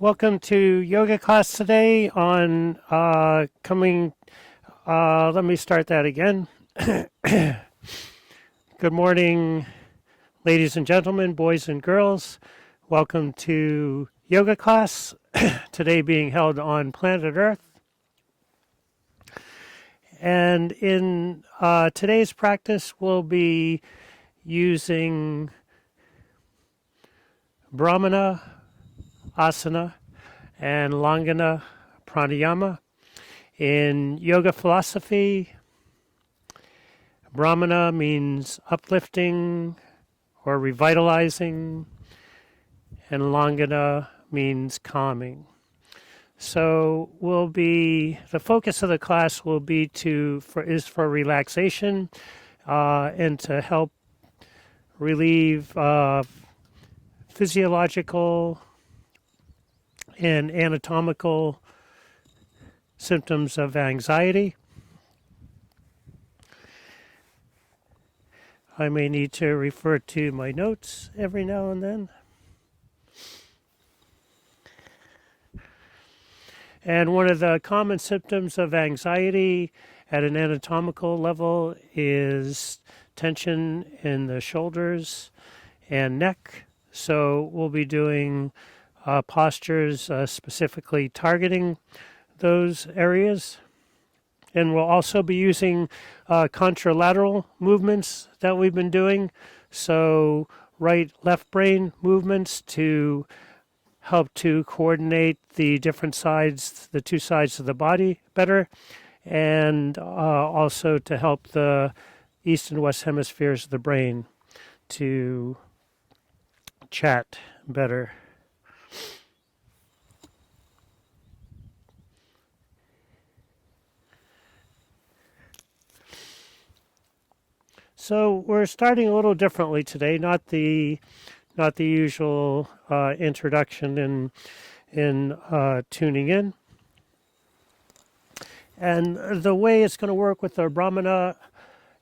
Welcome to yoga class today on let me start that again. Good morning, ladies and gentlemen, boys and girls. Welcome to yoga class, today being held on planet Earth. And in today's practice, we'll be using Brahmana, Asana, and Langana Pranayama. In yoga philosophy, Brahmana means uplifting or revitalizing, and Langana means calming. So the focus of the class will be for relaxation and to help relieve physiological and anatomical symptoms of anxiety. I may need to refer to my notes every now and then. And one of the common symptoms of anxiety at an anatomical level is tension in the shoulders and neck. So we'll be doing postures specifically targeting those areas. And we'll also be using contralateral movements that we've been doing. So right, left brain movements to help to coordinate the different sides, the two sides of the body better, and also to help the east and west hemispheres of the brain to chat better. So we're starting a little differently today, not the usual introduction in tuning in. And the way it's going to work with the Brahmana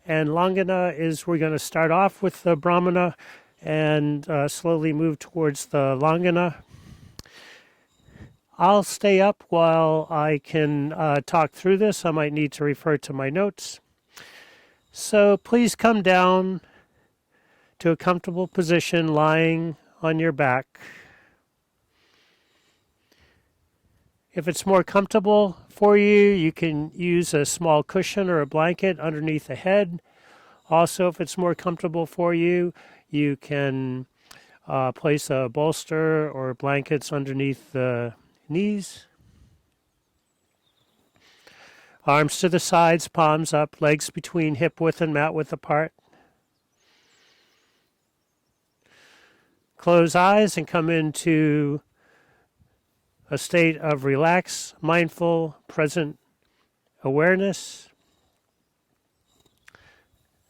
and Langana is we're going to start off with the Brahmana and slowly move towards the Langana. I'll stay up while I can talk through this. I might need to refer to my notes. So please come down to a comfortable position lying on your back. If it's more comfortable for you, you can use a small cushion or a blanket underneath the head. Also, if it's more comfortable for you, you can place a bolster or blankets underneath the knees. Arms to the sides, palms up, legs between hip width and mat width apart. Close eyes and come into a state of relaxed, mindful, present awareness.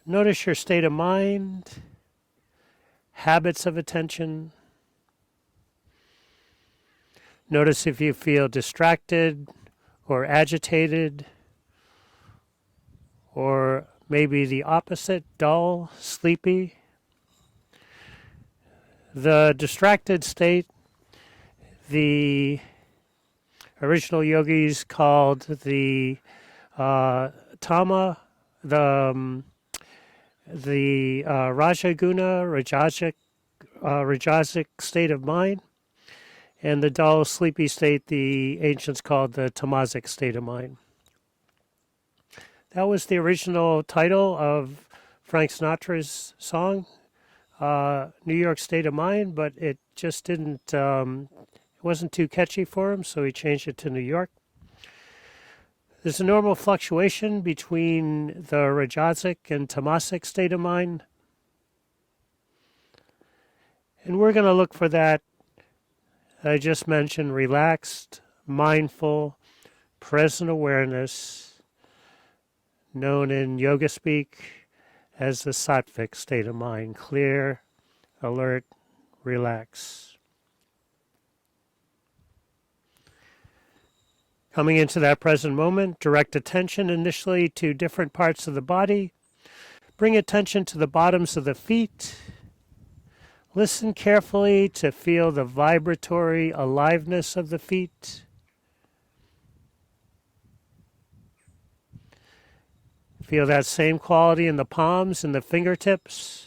Notice your state of mind, habits of attention. Notice if you feel distracted or agitated, or maybe the opposite, dull, sleepy. The distracted state, the original yogis called the tama, the Rajaguna, Rajasic state of mind, and the dull, sleepy state the ancients called the tamasic state of mind. That was the original title of Frank Sinatra's song, New York State of Mind, but it just didn't, it wasn't too catchy for him, so he changed it to New York. There's a normal fluctuation between the Rajasic and Tamasic state of mind. And we're going to look for that, I just mentioned, relaxed, mindful, present awareness, known in yoga speak as the sattvic state of mind, clear, alert, relax. Coming into that present moment, direct attention initially to different parts of the body. Bring attention to the bottoms of the feet. Listen carefully to feel the vibratory aliveness of the feet. Feel that same quality in the palms and the fingertips.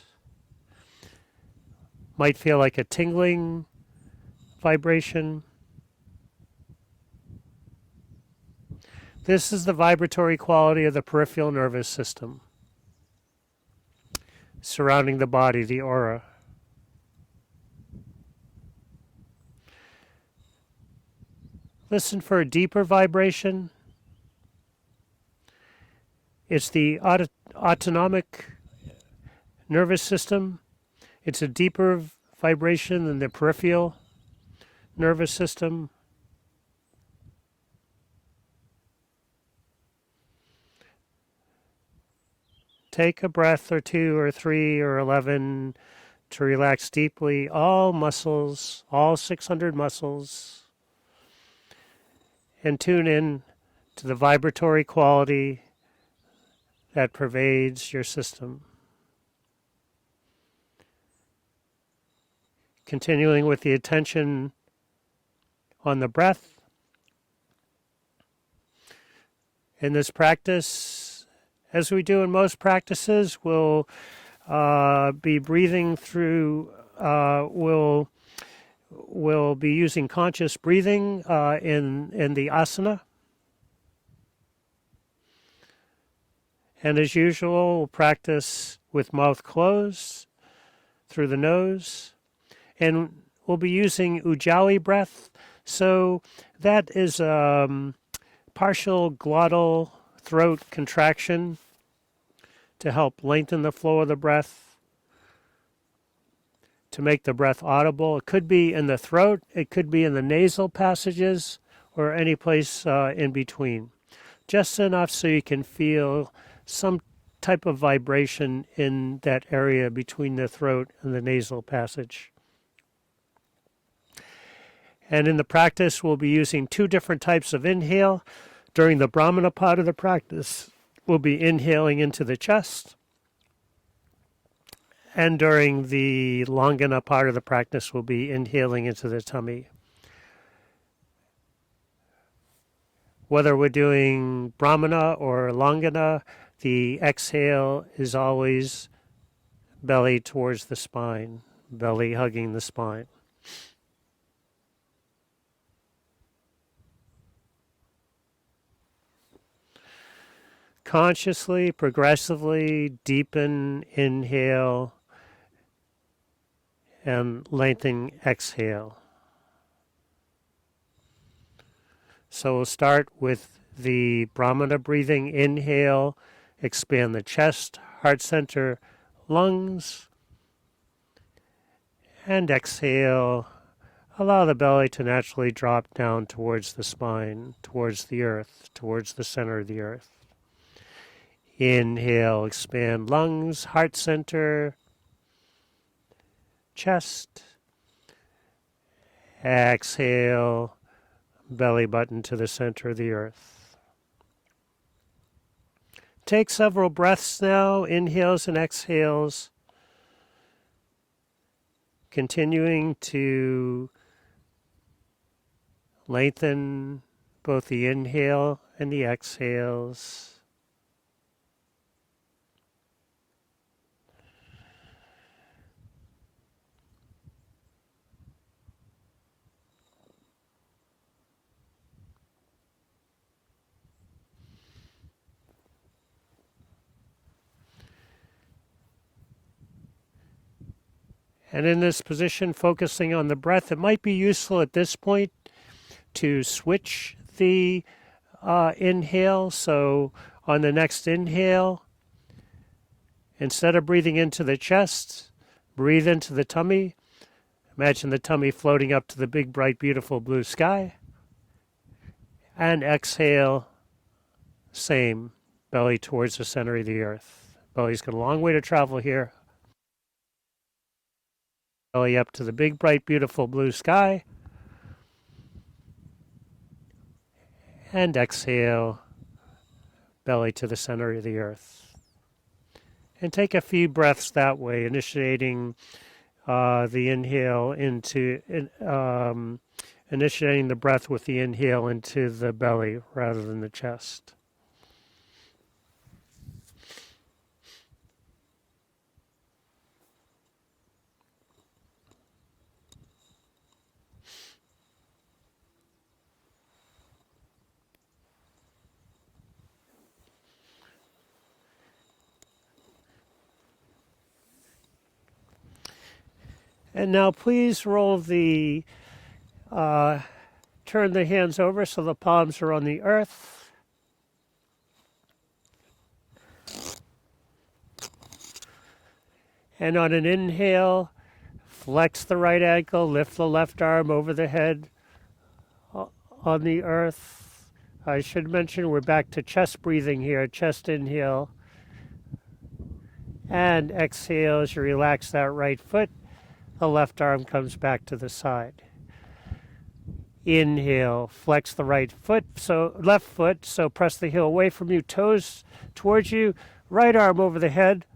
Might feel like a tingling vibration. This is the vibratory quality of the peripheral nervous system surrounding the body, the aura. Listen for a deeper vibration. It's the autonomic nervous system. It's a deeper vibration than the peripheral nervous system. Take a breath or 2 or 3 or 11 to relax deeply all muscles, all 600 muscles, and tune in to the vibratory quality that pervades your system. Continuing with the attention on the breath. In this practice, as we do in most practices, we'll be breathing through, we'll be using conscious breathing in the asana. And as usual, we'll practice with mouth closed through the nose. And we'll be using ujjayi breath. So that is partial glottal throat contraction to help lengthen the flow of the breath, to make the breath audible. It could be in the throat, it could be in the nasal passages, or any place in between. Just enough so you can feel some type of vibration in that area between the throat and the nasal passage. And in the practice, we'll be using 2 different types of inhale. During the Brahmana part of the practice, we'll be inhaling into the chest. And during the Langana part of the practice, we'll be inhaling into the tummy. Whether we're doing Brahmana or Langana, the exhale is always belly towards the spine, belly hugging the spine. Consciously, progressively deepen inhale and lengthen exhale. So we'll start with the Brahmana breathing. Inhale, expand the chest, heart center, lungs. And exhale, allow the belly to naturally drop down towards the spine, towards the earth, towards the center of the earth. Inhale, expand lungs, heart center, chest. Exhale, belly button to the center of the earth. Take several breaths now, inhales and exhales, continuing to lengthen both the inhale and the exhales. And in this position, focusing on the breath, it might be useful at this point to switch the inhale. So on the next inhale, instead of breathing into the chest, breathe into the tummy. Imagine the tummy floating up to the big, bright, beautiful blue sky. And exhale, same, belly towards the center of the earth. Belly's got a long way to travel here. Belly up to the big, bright, beautiful blue sky. And exhale, belly to the center of the earth. And take a few breaths that way, initiating the inhale into initiating the breath with the inhale into the belly rather than the chest. And now please turn the hands over so the palms are on the earth. And on an inhale, flex the right ankle, lift the left arm over the head on the earth. I should mention we're back to chest breathing here, chest inhale. And exhale as you relax that right foot. The left arm comes back to the side. Inhale, flex the left foot, so press the heel away from you, toes towards you, right arm over the head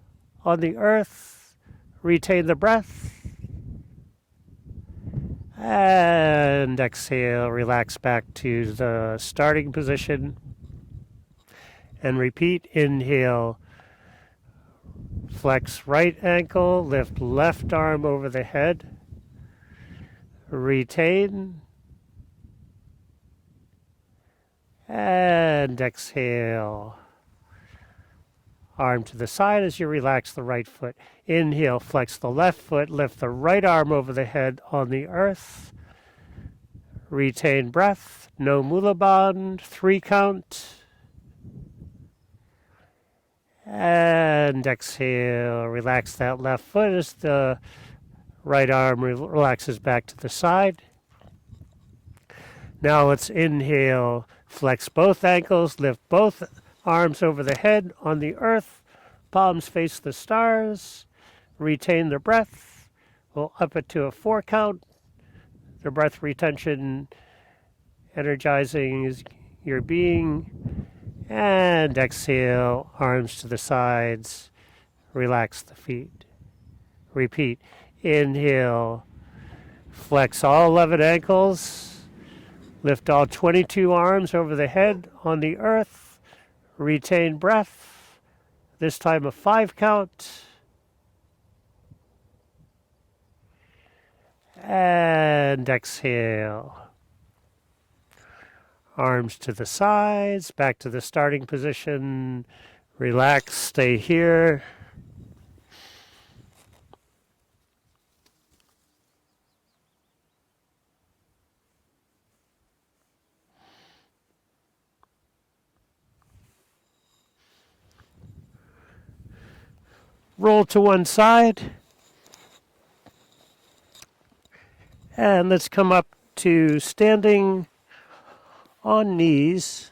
on the earth. Retain the breath. And exhale, relax back to the starting position. And repeat, inhale, flex right ankle, lift left arm over the head. Retain. And exhale. Arm to the side as you relax the right foot. Inhale, flex the left foot, lift the right arm over the head on the earth. Retain breath. No mula bandh, 3 count. And exhale, relax that left foot as the right arm relaxes back to the side. Now let's inhale, flex both ankles, lift both arms over the head on the earth, palms face the stars, retain the breath. We'll up it to a 4 count. The breath retention energizing your being. And exhale, arms to the sides, relax the feet. Repeat, inhale, flex all 11 ankles, lift all 22 arms over the head on the earth, retain breath, this time a 5 count. And exhale. Arms to the sides, back to the starting position. Relax, stay here. Roll to one side. And let's come up to standing on knees.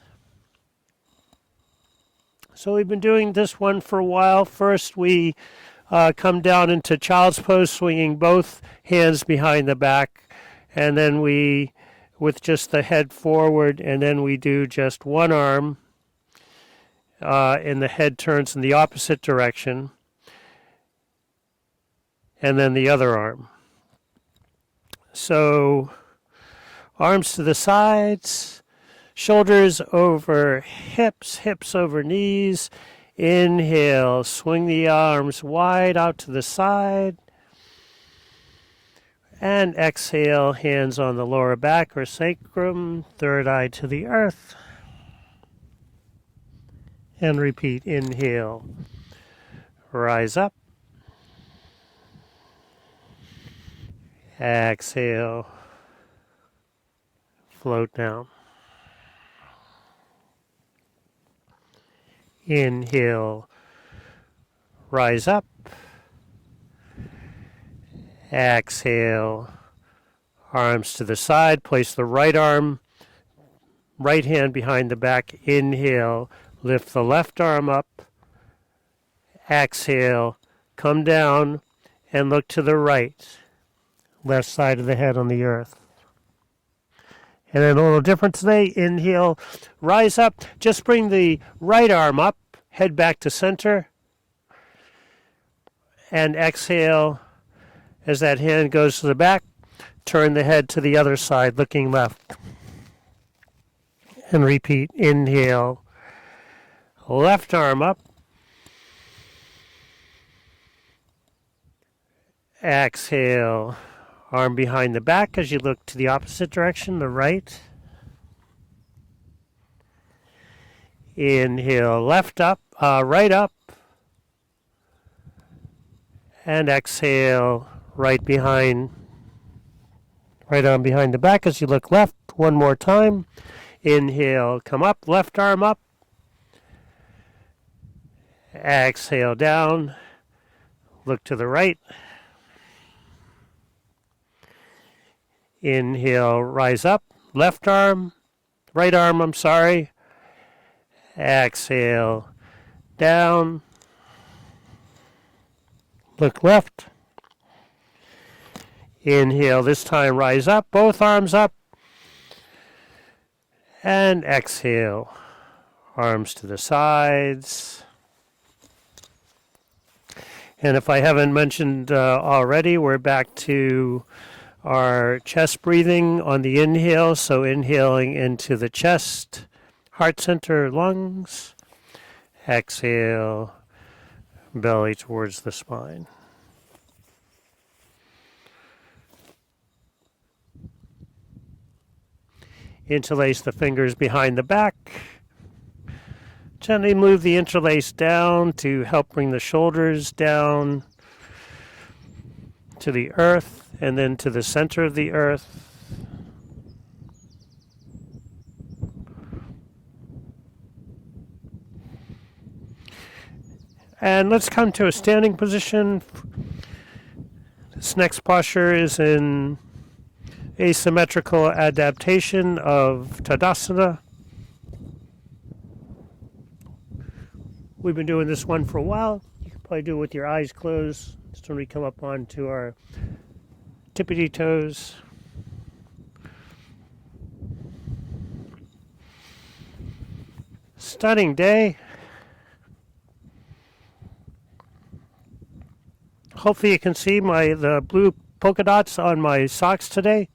So we've been doing this one for a while. First we come down into child's pose, swinging both hands behind the back, and then we, with just the head forward, and then we do just one arm, and the head turns in the opposite direction, and then the other arm. So arms to the sides, shoulders over hips, hips over knees. Inhale, swing the arms wide out to the side. And exhale, hands on the lower back or sacrum, third eye to the earth. And repeat, inhale, rise up. Exhale, float down. Inhale, rise up. Exhale, arms to the side. Place the right arm, right hand behind the back. Inhale, lift the left arm up. Exhale, come down and look to the right. Left side of the head on the earth. And then a little different today. Inhale, rise up. Just bring the right arm up, head back to center. And exhale, As that hand goes to the back, turn the head to the other side, looking left. And repeat. Inhale. Left arm up. Exhale. Arm behind the back as you look to the opposite direction, the right. Inhale. Left up. Right up. And exhale. Right arm behind the back as you look left. One more time. Inhale, come up, left arm up. Exhale down. Look to the right. Inhale, rise up, left arm, right arm, I'm sorry. Exhale down. Look left. Inhale, this time rise up, both arms up. And exhale, arms to the sides. And if I haven't mentioned already, we're back to our chest breathing on the inhale. So inhaling into the chest, heart center, lungs. Exhale, belly towards the spine. Interlace the fingers behind the back. Gently move the interlace down to help bring the shoulders down to the earth and then to the center of the earth. And let's come to a standing position. This next posture is in asymmetrical adaptation of Tadasana. We've been doing this one for a while. You can probably do it with your eyes closed. Just when we come up onto our tippity toes. Stunning day. Hopefully you can see the blue polka dots on my socks today.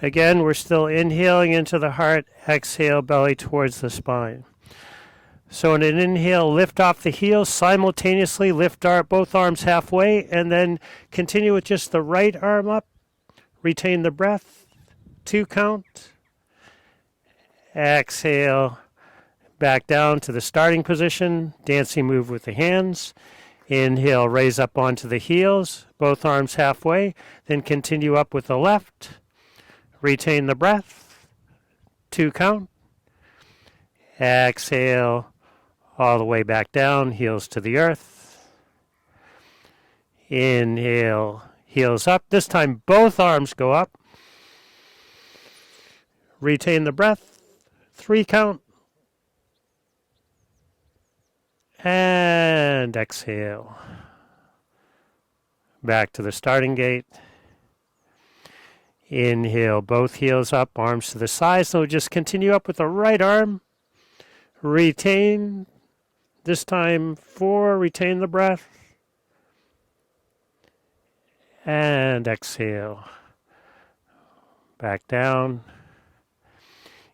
Again, we're still inhaling into the heart, exhale, belly towards the spine. So in an inhale, lift off the heels, simultaneously lift both arms halfway, and then continue with just the right arm up. Retain the breath, 2 count. Exhale, back down to the starting position, dancing move with the hands. Inhale, raise up onto the heels, both arms halfway, then continue up with the left. Retain the breath, 2 count. Exhale, all the way back down, heels to the earth. Inhale, heels up. This time both arms go up. Retain the breath, 3 count. And exhale. Back to the starting gate. Inhale, both heels up, arms to the side. So just continue up with the right arm. Retain. This time 4, retain the breath. And exhale. Back down.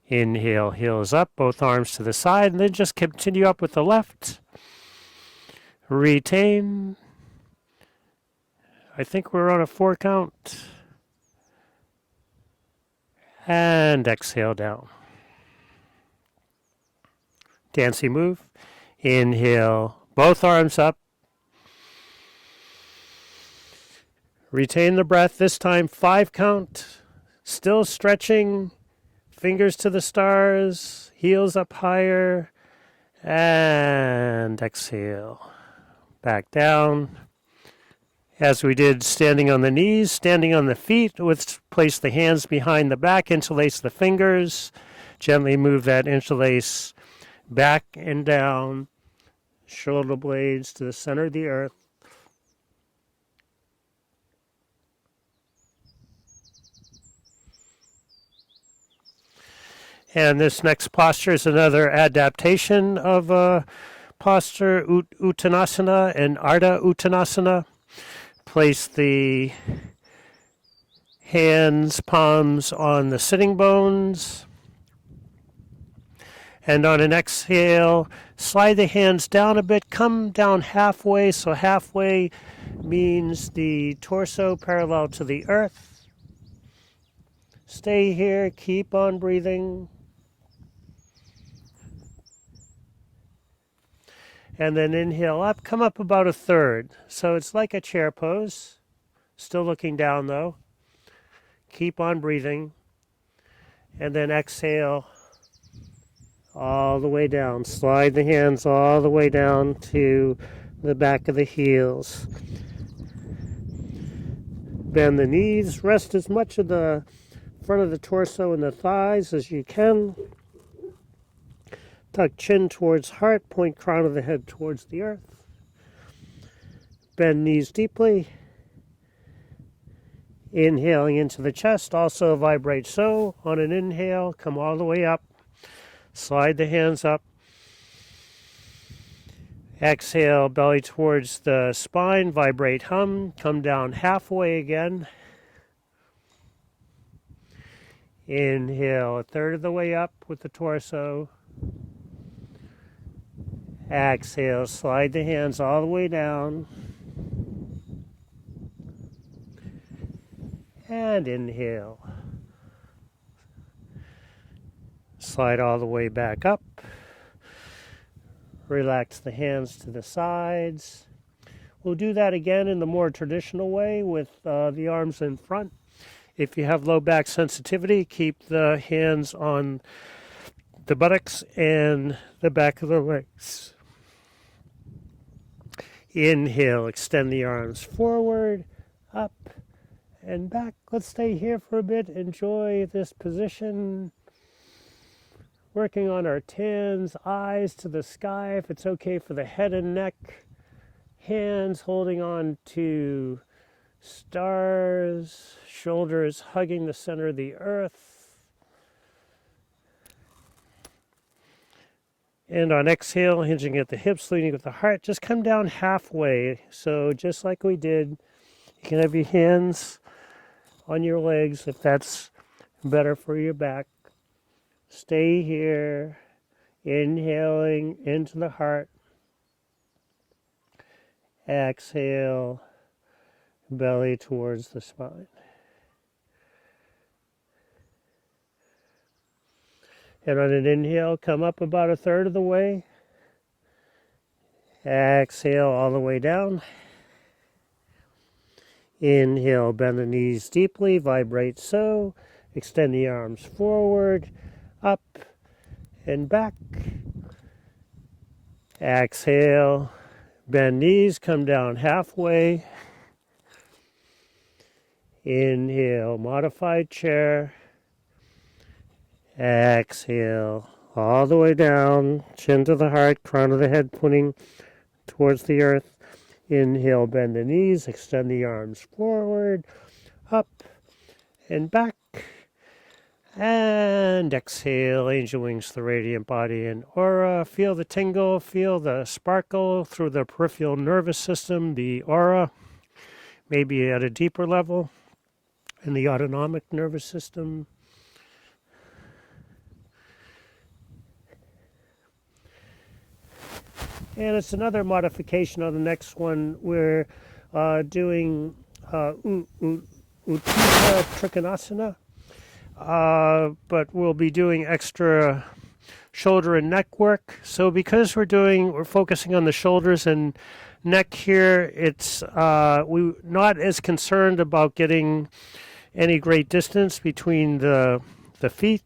Inhale, heels up, both arms to the side. And then just continue up with the left. Retain. I think we're on a 4 count. And exhale down. Dancing move. Inhale, both arms up. Retain the breath, this time 5 count. Still stretching. Fingers to the stars. Heels up higher. And exhale. Back down. As we did standing on the knees, standing on the feet, let's place the hands behind the back, interlace the fingers, gently move that interlace back and down, shoulder blades to the center of the earth. And this next posture is another adaptation of posture, Uttanasana and Ardha Uttanasana. Place the hands, palms on the sitting bones. And on an exhale, slide the hands down a bit, come down halfway. So halfway means the torso parallel to the earth. Stay here, keep on breathing. And then inhale up, come up about a third. So it's like a chair pose. Still looking down though. Keep on breathing. And then exhale all the way down. Slide the hands all the way down to the back of the heels. Bend the knees. Rest as much of the front of the torso and the thighs as you can. Tuck chin towards heart, point crown of the head towards the earth. Bend knees deeply. Inhaling into the chest, also vibrate so. On an inhale, come all the way up. Slide the hands up. Exhale, belly towards the spine, vibrate hum. Come down halfway again. Inhale, a third of the way up with the torso. Exhale, slide the hands all the way down. And inhale. Slide all the way back up. Relax the hands to the sides. We'll do that again in the more traditional way with the arms in front. If you have low back sensitivity, keep the hands on the buttocks and the back of the legs. Inhale, extend the arms forward, up, and back. Let's stay here for a bit. Enjoy this position. Working on our tens, eyes to the sky, if it's okay for the head and neck. Hands holding on to stars, shoulders hugging the center of the earth. And on exhale, hinging at the hips, leading with the heart, just come down halfway. So just like we did, you can have your hands on your legs if that's better for your back. Stay here, inhaling into the heart. Exhale, belly towards the spine. And on an inhale, come up about a third of the way. Exhale all the way down. Inhale, bend the knees deeply, vibrate so. Extend the arms forward, up and back. Exhale, bend knees, come down halfway. Inhale, modified chair. Exhale, all the way down, chin to the heart, crown of the head pointing towards the earth. Inhale, bend the knees, extend the arms forward, up and back. And exhale, angel wings, the radiant body and aura. Feel the tingle, feel the sparkle through the peripheral nervous system, the aura, maybe at a deeper level in the autonomic nervous system. And it's another modification on the next one. We're doing Utthita Trikonasana, but we'll be doing extra shoulder and neck work. So because we're focusing on the shoulders and neck here, it's we're not as concerned about getting any great distance between the feet.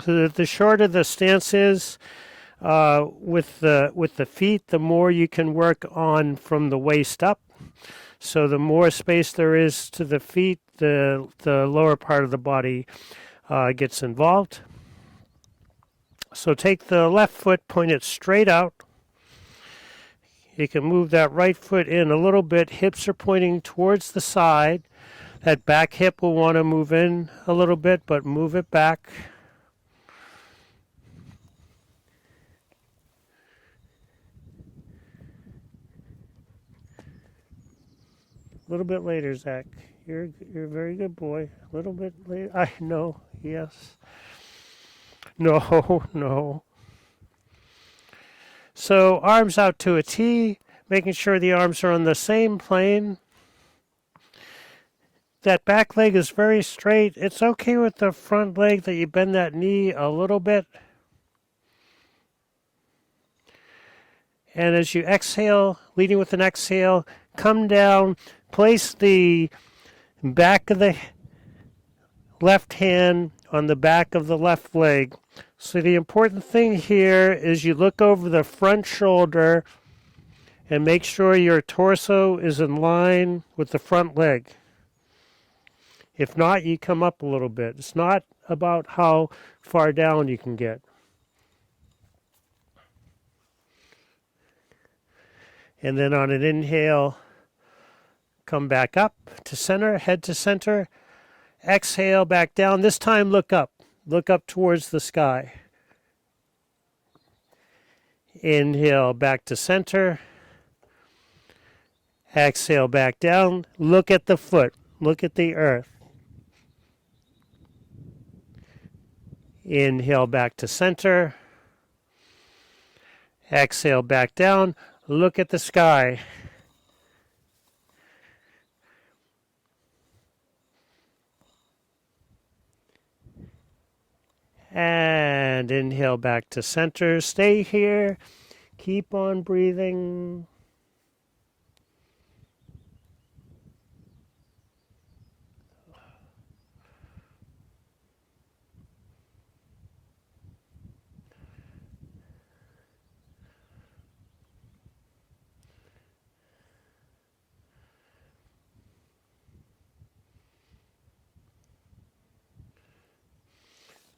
So the shorter the stance is, with the feet, the more you can work on from the waist up. So the more space there is to the feet, the lower part of the body gets involved. So take the left foot, point it straight out. You can move that right foot in a little bit. Hips are pointing towards the side. That back hip will want to move in a little bit, but move it back. A little bit later, Zach. You're a very good boy. A little bit later. I know. Yes. No, no. So arms out to a T, making sure the arms are on the same plane. That back leg is very straight. It's okay with the front leg that you bend that knee a little bit. And as you exhale, leading with an exhale, come down, place the back of the left hand on the back of the left leg. So the important thing here is you look over the front shoulder and make sure your torso is in line with the front leg. If not, you come up a little bit. It's not about how far down you can get. And then on an inhale, come back up to center, head to center. Exhale, back down. This time, look up. Look up towards the sky. Inhale, back to center. Exhale, back down. Look at the foot. Look at the earth. Inhale, back to center. Exhale, back down. Look at the sky. And inhale back to center. Stay here. Keep on breathing.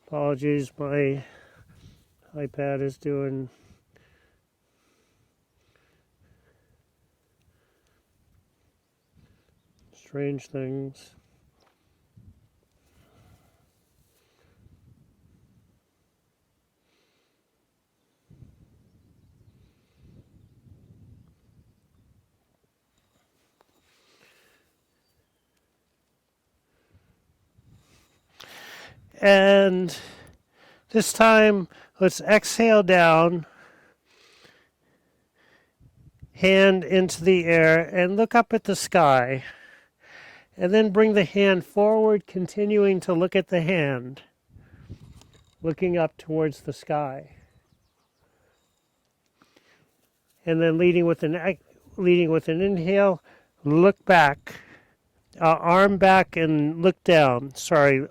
Apologies, my iPad is doing strange things. And this time, let's exhale down, hand into the air, and look up at the sky. And then bring the hand forward, continuing to look at the hand, looking up towards the sky. And then leading with an inhale, look back. Arm back and look down.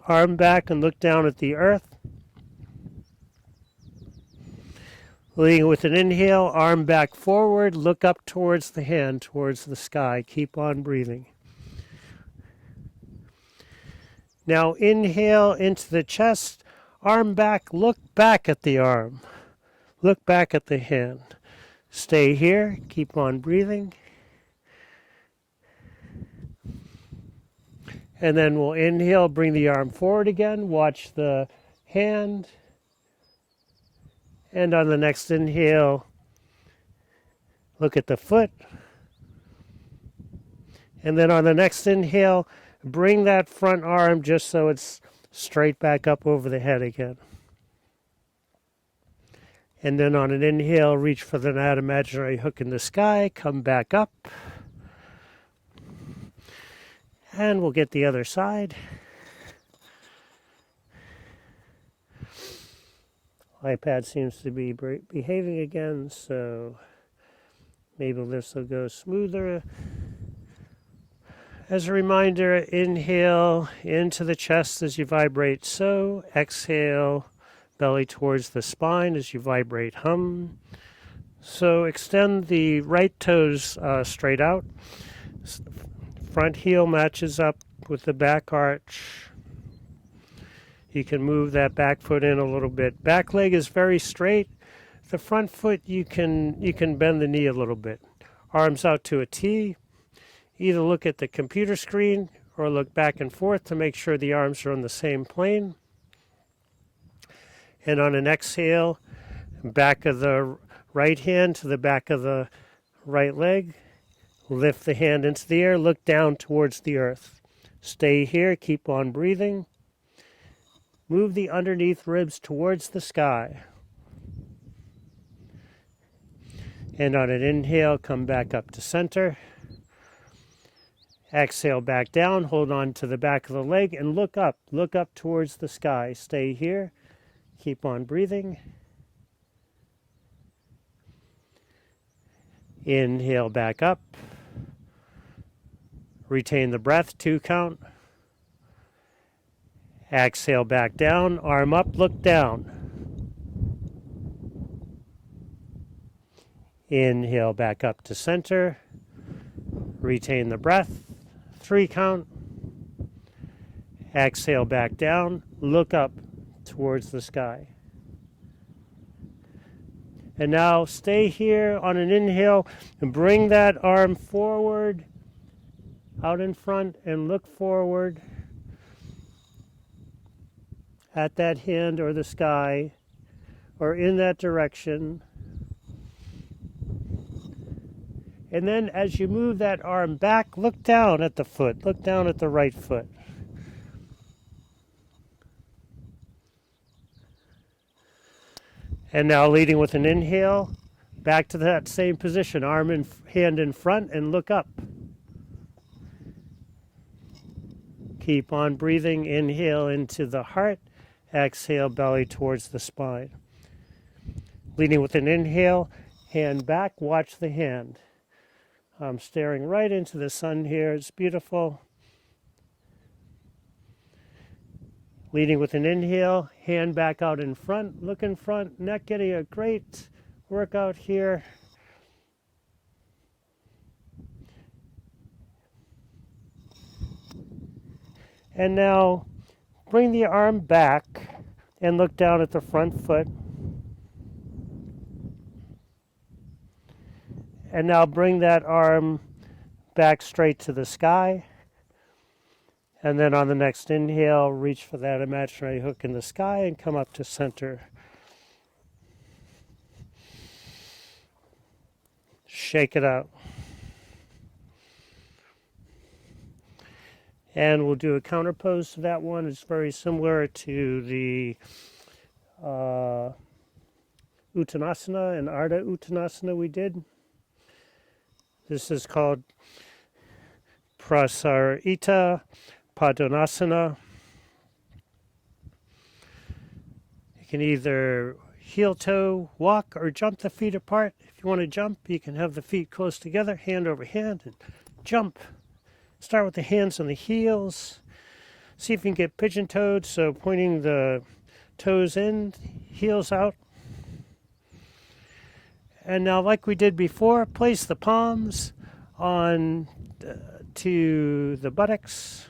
Arm back and look down at the earth. Leading with an inhale, arm back forward, look up towards the hand, towards the sky. Keep on breathing. Now inhale into the chest, arm back, look back at the arm. Look back at the hand. Stay here, keep on breathing. And then we'll inhale, bring the arm forward again, watch the hand. And on the next inhale, look at the foot. And then on the next inhale, bring that front arm just so it's straight back up over the head again. And then on an inhale, reach for that imaginary hook in the sky, come back up. And we'll get the other side. iPad seems to be behaving again, so maybe this will go smoother. As a reminder, inhale into the chest as you vibrate so. Exhale, belly towards the spine as you vibrate hum. So extend the right toes straight out. Front heel matches up with the back arch. You can move that back foot in a little bit. Back leg is very straight. The front foot, you can bend the knee a little bit. Arms out to a T. Either look at the computer screen or look back and forth to make sure the arms are on the same plane. And on an exhale, back of the right hand to the back of the right leg. Lift the hand into the air, look down towards the earth. Stay here, keep on breathing. Move the underneath ribs towards the sky. And on an inhale, come back up to center. Exhale back down, hold on to the back of the leg and look up towards the sky. Stay here, keep on breathing. Inhale back up. Retain the breath, 2 count. Exhale back down, arm up, look down. Inhale back up to center. Retain the breath, 3 count. Exhale back down, look up towards the sky. And now stay here on an inhale and bring that arm forward, out in front, and look forward at that hand or the sky or in that direction. And then as you move that arm back, look down at the foot, look down at the right foot. And now leading with an inhale, back to that same position, arm and hand in front and look up. Keep on breathing, inhale into the heart, exhale belly towards the spine. Leading with an inhale, hand back, watch the hand. I'm staring right into the sun here, it's beautiful. Leading with an inhale, hand back out in front, look in front, neck getting a great workout here. And now bring the arm back and look down at the front foot. And now bring that arm back straight to the sky. And then on the next inhale, reach for that imaginary hook in the sky and come up to center. Shake it out. And we'll do a counter pose to that one. It's very similar to the Uttanasana and Ardha Uttanasana we did. This is called Prasarita Padonasana. You can either heel toe walk or jump the feet apart. If you want to jump, you can have the feet close together, hand over hand, and jump. Start with the hands on the heels. See if you can get pigeon-toed, so pointing the toes in, heels out. And now, like we did before, place the palms on to the buttocks.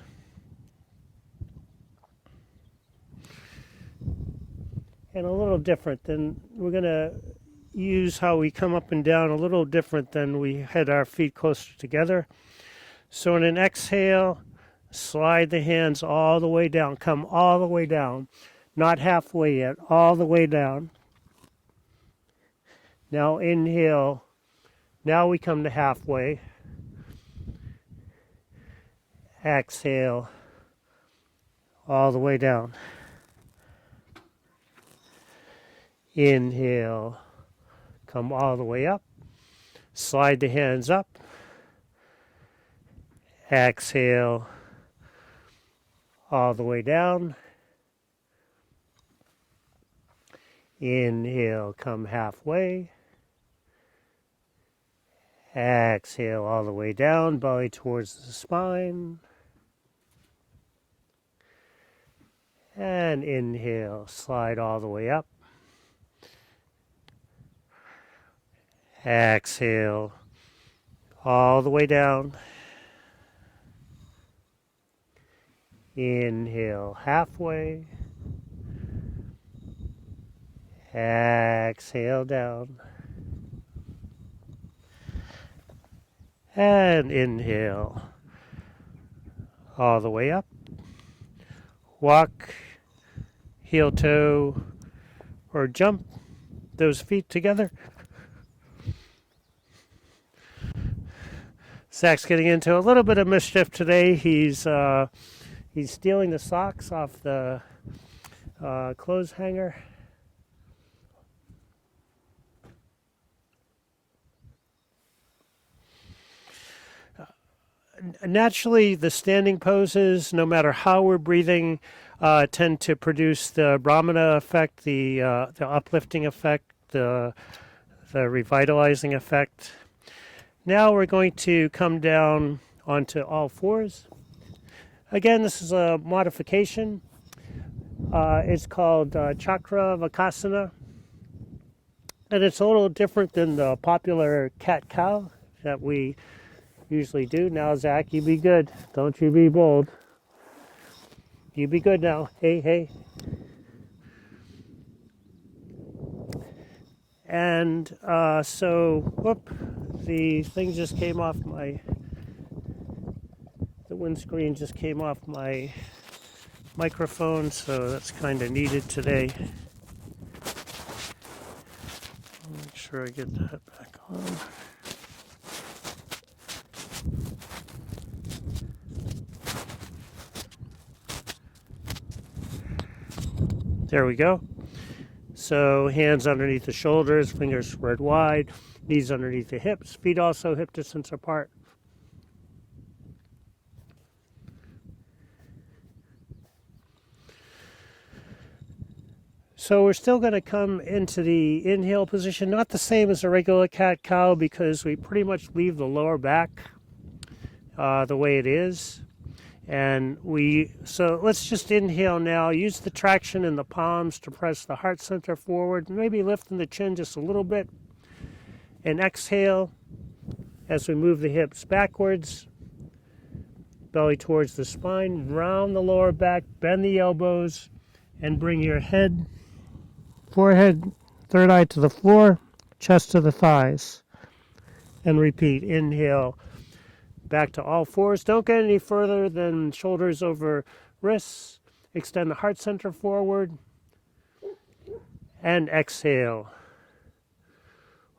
And a little different than, we're going to use how we come up and down a little different than we had our feet closer together. So in an exhale, slide the hands all the way down. Come all the way down. Not halfway yet, all the way down. Now inhale. Now we come to halfway. Exhale. All the way down. Inhale. Come all the way up. Slide the hands up. Exhale, all the way down. Inhale, come halfway. Exhale, all the way down, belly towards the spine. And inhale, slide all the way up. Exhale, all the way down. Inhale halfway. Exhale down. And inhale all the way up. Walk, heel toe, or jump those feet together. Zack's getting into a little bit of mischief today. He's stealing the socks off the clothes hanger. Naturally, the standing poses, no matter how we're breathing, tend to produce the Brahmana effect, the uplifting effect, the revitalizing effect. Now we're going to come down onto all fours. Again, this is a modification. It's called Chakra Vakasana, and it's a little different than the popular cat-cow that we usually do. Now, Zack, you be good. Don't you be bold. You be good now. Hey, hey. And whoop, the thing just came off the windscreen just came off my microphone, so that's kind of needed today. I'll make sure I get that back on. There we go. So hands underneath the shoulders, fingers spread wide, knees underneath the hips, feet also hip distance apart. So we're still going to come into the inhale position, not the same as a regular cat-cow because we pretty much leave the lower back the way it is. And so let's just inhale now. Use the traction in the palms to press the heart center forward, maybe lifting the chin just a little bit. And exhale as we move the hips backwards, belly towards the spine, round the lower back, bend the elbows, and bring your forehead, third eye to the floor, chest to the thighs. And repeat, inhale. Back to all fours. Don't get any further than shoulders over wrists. Extend the heart center forward. And exhale.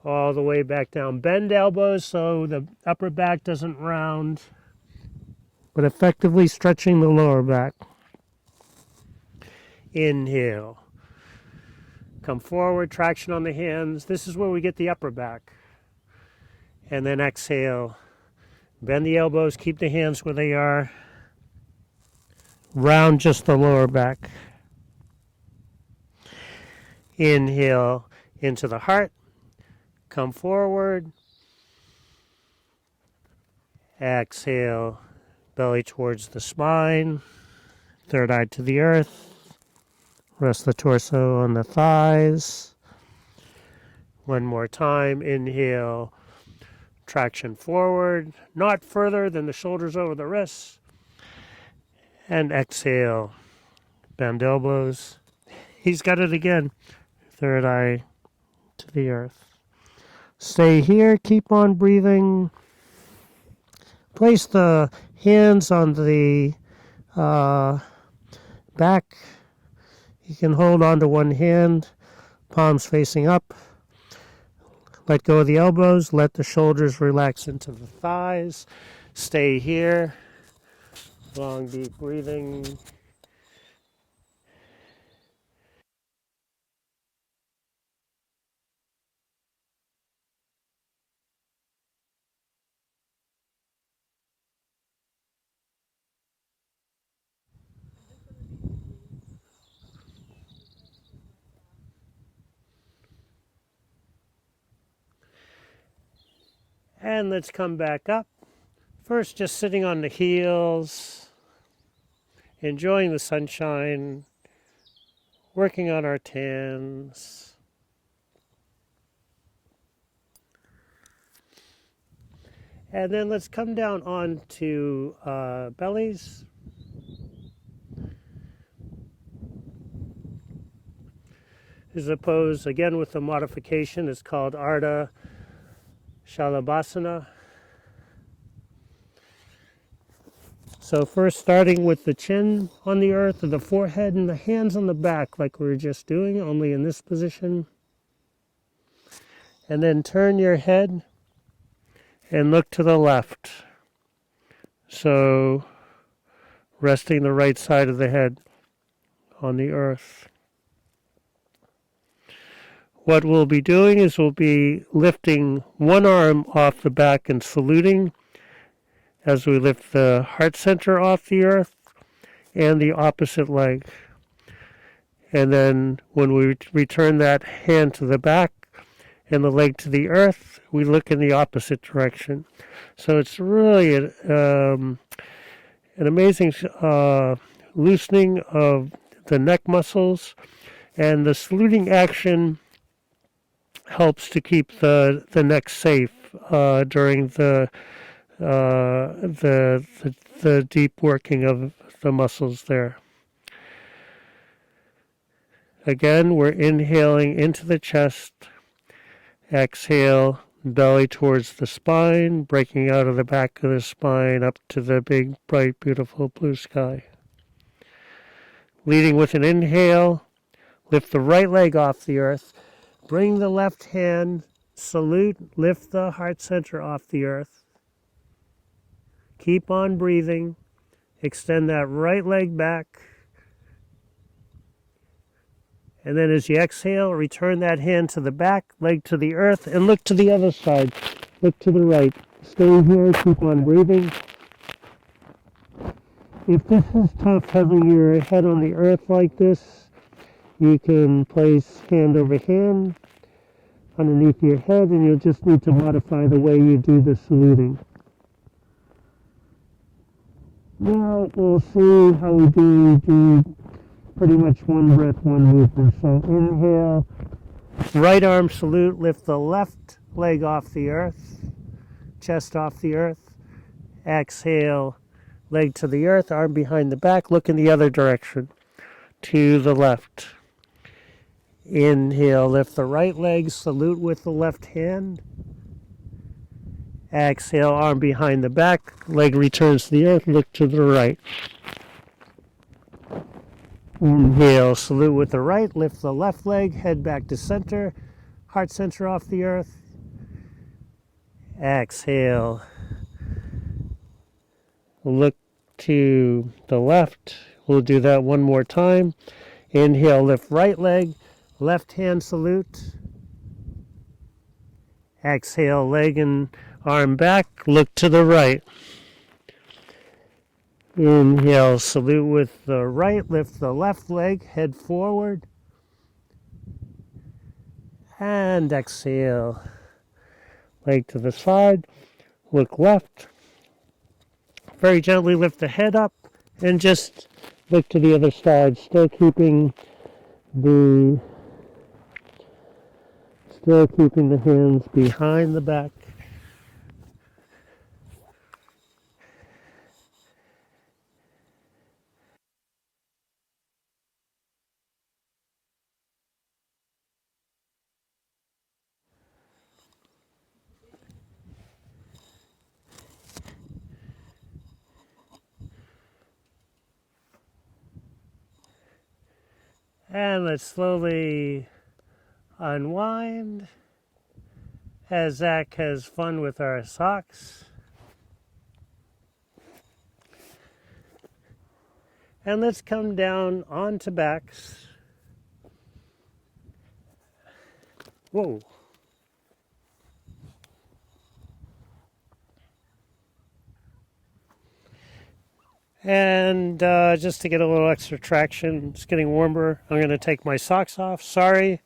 All the way back down. Bend elbows so the upper back doesn't round, but effectively stretching the lower back. Inhale. Come forward, traction on the hands. This is where we get the upper back. And then exhale. Bend the elbows, keep the hands where they are. Round just the lower back. Inhale into the heart. Come forward. Exhale, belly towards the spine. Third eye to the earth. Rest the torso on the thighs. One more time. Inhale. Traction forward, not further than the shoulders over the wrists. And exhale, bend elbows. He's got it again. Third eye to the earth. Stay here, keep on breathing. Place the hands on the back. You can hold on to one hand, palms facing up. Let go of the elbows, let the shoulders relax into the thighs. Stay here. Long, deep breathing. And let's come back up. First, just sitting on the heels, enjoying the sunshine, working on our tans. And then let's come down onto bellies. This is a pose, again with the modification. It's called Ardha Shalabhasana. So first starting with the chin on the earth, and the forehead, and the hands on the back like we were just doing, only in this position. And then turn your head and look to the left. So resting the right side of the head on the earth. What we'll be doing is we'll be lifting one arm off the back and saluting as we lift the heart center off the earth and the opposite leg. And then when we return that hand to the back and the leg to the earth, we look in the opposite direction. So it's really an amazing loosening of the neck muscles, and the saluting action helps to keep the neck safe during the deep working of the muscles there. Again, we're inhaling into the chest. Exhale, belly towards the spine, breaking out of the back of the spine up to the big, bright, beautiful blue sky. Leading with an inhale, lift the right leg off the earth. Bring the left hand, salute, lift the heart center off the earth. Keep on breathing. Extend that right leg back. And then as you exhale, return that hand to the back, leg to the earth, and look to the other side. Look to the right. Stay here, keep on breathing. If this is tough, having your head on the earth like this, you can place hand over hand underneath your head, and you'll just need to modify the way you do the saluting. Now we'll see how we do pretty much one breath, one movement. So inhale, right arm salute, lift the left leg off the earth, chest off the earth. Exhale, leg to the earth, arm behind the back, look in the other direction, to the left. Inhale, lift the right leg, salute with the left hand. Exhale, arm behind the back, leg returns to the earth, look to the right. Inhale, salute with the right, lift the left leg, head back to center, heart center off the earth. Exhale, look to the left. We'll do that one more time. Inhale, lift right leg, left hand salute. Exhale, leg and arm back, look to the right. Inhale, salute with the right, lift the left leg, head forward. And exhale, leg to the side, look left. Very gently lift the head up and just look to the other side, still keeping the hands behind the back. And let's slowly unwind as Zack has fun with our socks. And let's come down onto backs. Whoa. And just to get a little extra traction, it's getting warmer. I'm going to take my socks off. Sorry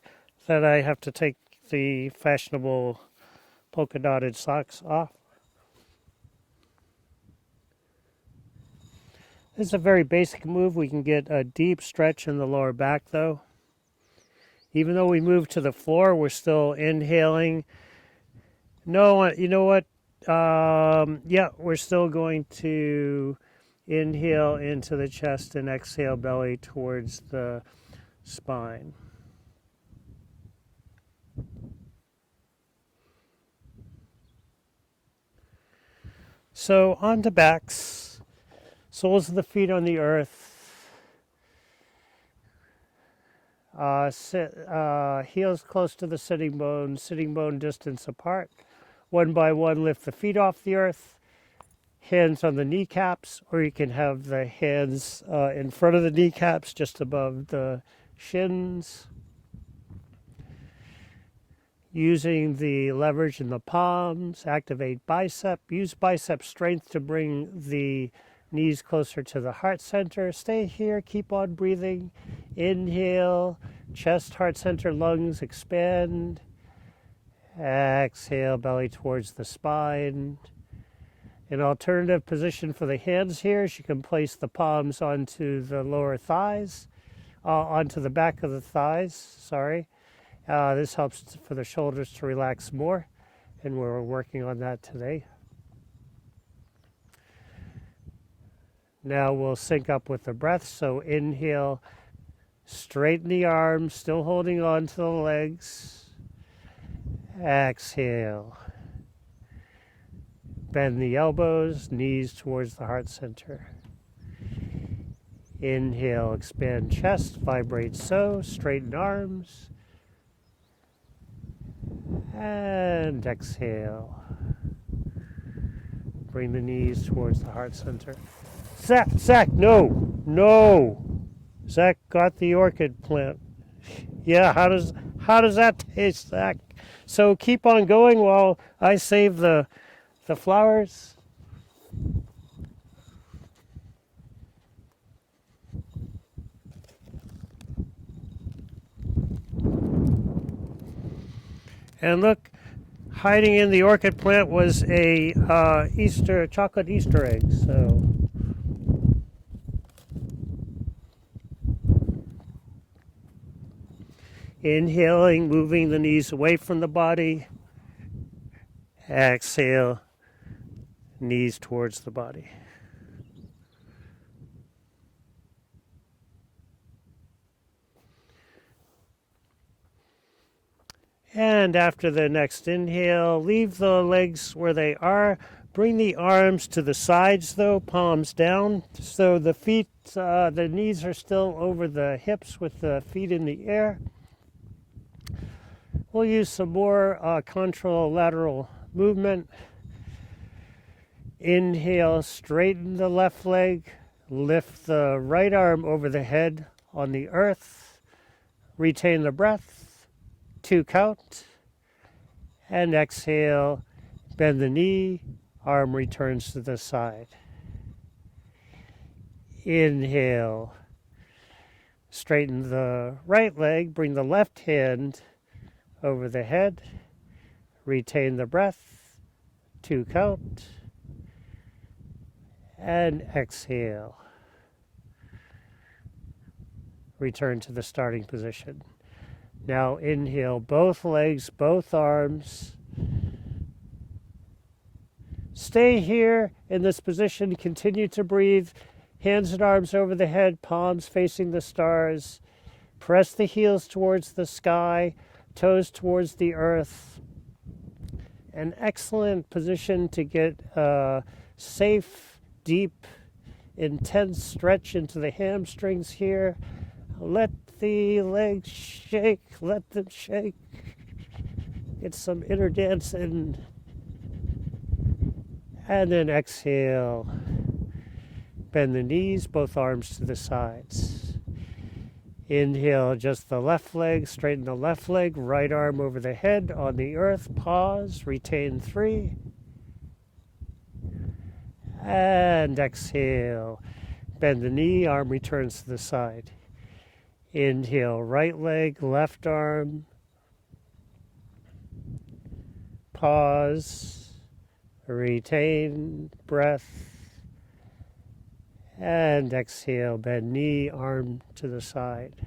that I have to take the fashionable polka dotted socks off. This is a very basic move. We can get a deep stretch in the lower back though. Even though we move to the floor, we're still inhaling. No, you know what? Yeah, we're still going to inhale into the chest and exhale belly towards the spine. So on to backs, soles of the feet on the earth, heels close to the sitting bone distance apart. One by one, lift the feet off the earth, hands on the kneecaps, or you can have the hands in front of the kneecaps, just above the shins. Using the leverage in the palms, activate bicep. Use bicep strength to bring the knees closer to the heart center. Stay here, keep on breathing. Inhale, chest, heart center, lungs expand. Exhale, belly towards the spine. An alternative position for the hands here is you can place the palms onto the lower thighs, onto the back of the thighs, sorry. This helps for the shoulders to relax more, and we're working on that today. Now we'll sync up with the breath. So inhale, straighten the arms, still holding on to the legs. Exhale. Bend the elbows, knees towards the heart center. Inhale, expand chest, vibrate so, straighten arms. And exhale. Bring the knees towards the heart center. Zack, no. Zack got the orchid plant. Yeah, how does that taste, Zack? So keep on going while I save the flowers. And look, hiding in the orchid plant was a chocolate Easter egg. So inhaling, moving the knees away from the body. Exhale, knees towards the body. And after the next inhale, leave the legs where they are. Bring the arms to the sides though, palms down. So the feet, the knees are still over the hips with the feet in the air. We'll use some more contralateral movement. Inhale, straighten the left leg. Lift the right arm over the head on the earth. Retain the breath. 2 count. And exhale, bend the knee. Arm returns to the side. Inhale. Straighten the right leg. Bring the left hand over the head. Retain the breath. 2 count. And exhale. Return to the starting position. Now inhale, both legs, both arms. Stay here in this position. Continue to breathe. Hands and arms over the head, palms facing the stars. Press the heels towards the sky, toes towards the earth. An excellent position to get a safe, deep, intense stretch into the hamstrings here. Let the legs shake, let them shake. Get some inner dancing. And then exhale. Bend the knees, both arms to the sides. Inhale, just the left leg, straighten the left leg, right arm over the head on the earth. Pause, retain 3. And exhale. Bend the knee, arm returns to the side. Inhale, right leg, left arm. Pause, retain breath. And exhale, bend knee, arm to the side.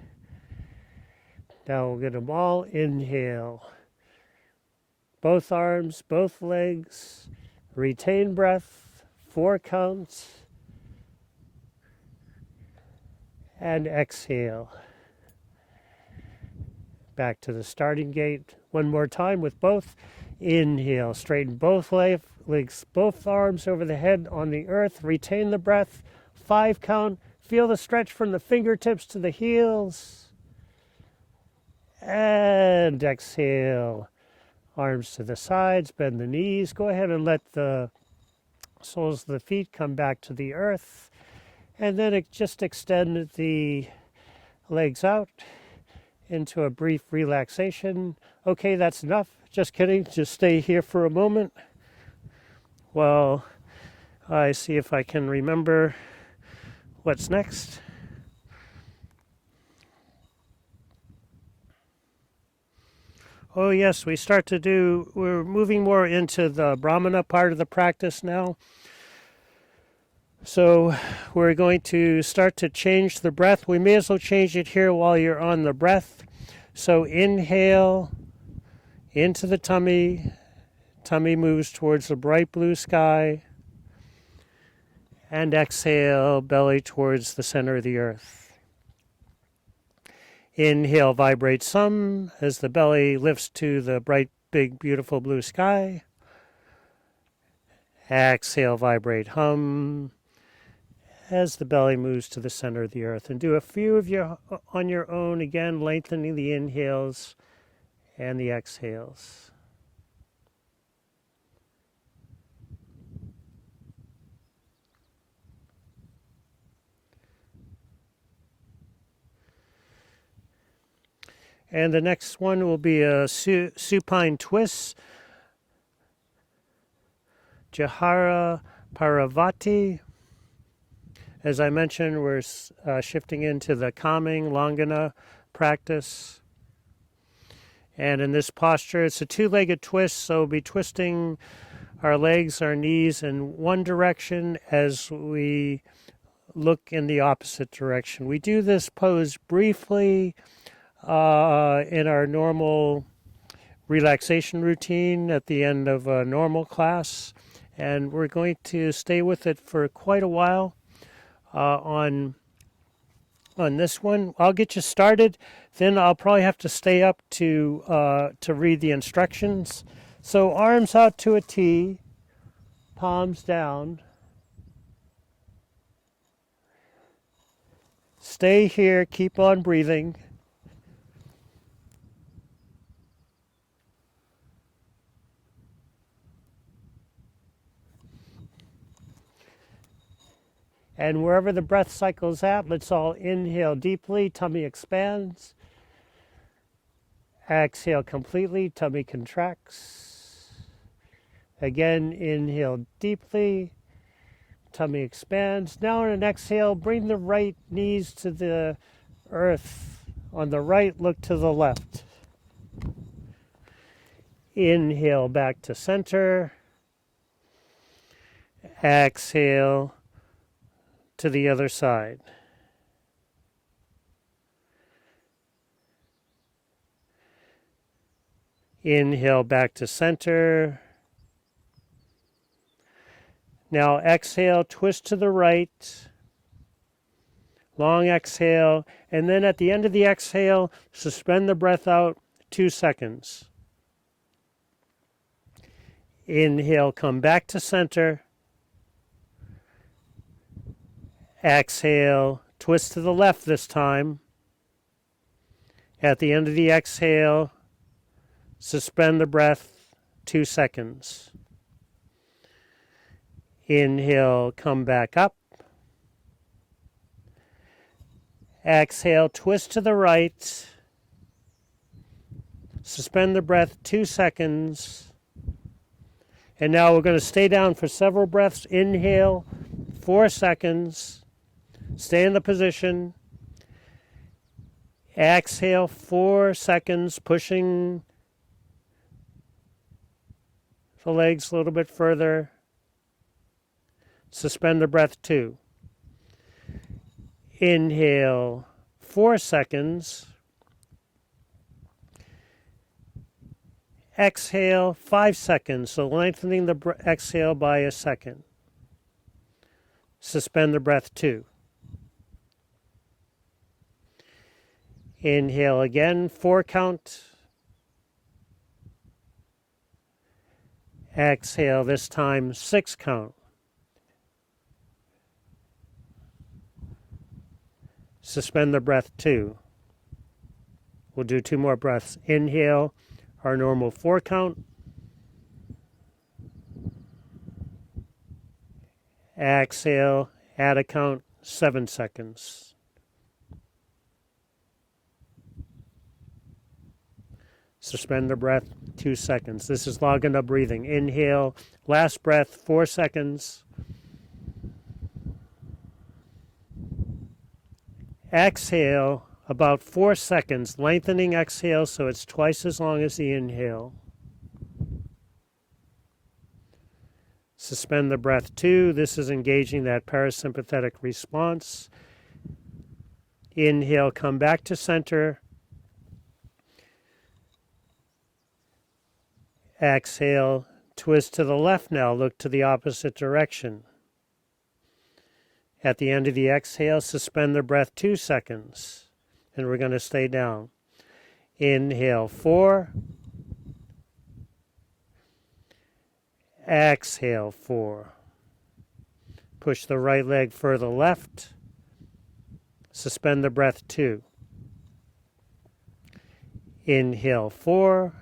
Now we'll get them all. Inhale. Both arms, both legs. Retain breath. 4 counts. And exhale. Back to the starting gate. One more time with both. Inhale. Straighten both legs, both arms over the head on the earth. Retain the breath. 5 count. Feel the stretch from the fingertips to the heels. And exhale. Arms to the sides. Bend the knees. Go ahead and let the soles of the feet come back to the earth, and then just extend the legs out into a brief relaxation. Okay, that's enough. Just kidding. Just stay here for a moment while I see if I can remember what's next. Oh yes, we're moving more into the Brahmana part of the practice now. So we're going to start to change the breath. We may as well change it here while you're on the breath. So inhale into the tummy. Tummy moves towards the bright blue sky. And exhale, belly towards the center of the earth. Inhale, vibrate some as the belly lifts to the bright, big, beautiful blue sky. Exhale, vibrate, hum as the belly moves to the center of the earth. And do a few of you on your own, again, lengthening the inhales and the exhales. And the next one will be a supine twist, Jahara Paravati. As I mentioned, we're shifting into the calming Langana practice. And in this posture, it's a two-legged twist, so we'll be twisting our legs, our knees in one direction as we look in the opposite direction. We do this pose briefly in our normal relaxation routine at the end of a normal class, and we're going to stay with it for quite a while on this one. I'll get you started, then I'll probably have to stay up to read the instructions. So arms out to a T, palms down. Stay here, keep on breathing. And wherever the breath cycles at, let's all inhale deeply, tummy expands. Exhale completely, tummy contracts. Again, inhale deeply, tummy expands. Now on an exhale, bring the right knees to the earth. On the right, look to the left. Inhale back to center. Exhale to the other side. Inhale back to center. Now exhale, twist to the right. Long exhale. And then at the end of the exhale, suspend the breath out 2 seconds. Inhale, come back to center. Exhale, twist to the left this time. At the end of the exhale, suspend the breath 2 seconds. Inhale, come back up. Exhale, twist to the right. Suspend the breath 2 seconds. And now we're going to stay down for several breaths. Inhale, 4 seconds. Stay in the position. Exhale, 4 seconds, pushing the legs a little bit further. Suspend the breath 2. Inhale, 4 seconds. Exhale, 5 seconds, so lengthening the exhale by a second. Suspend the breath 2. Inhale again, 4 count. Exhale, this time 6 count. Suspend the breath 2. We'll do 2 more breaths. Inhale, our normal 4 count. Exhale, add a count, 7 seconds. Suspend the breath, 2 seconds. This is long enough breathing. Inhale, last breath, 4 seconds. Exhale, about 4 seconds, lengthening exhale so it's twice as long as the inhale. Suspend the breath 2. This is engaging that parasympathetic response. Inhale, come back to center. Exhale, twist to the left now, look to the opposite direction. At the end of the exhale, suspend the breath 2 seconds, and we're going to stay down. Inhale, 4. Exhale, 4. Push the right leg further left. Suspend the breath 2. Inhale, 4.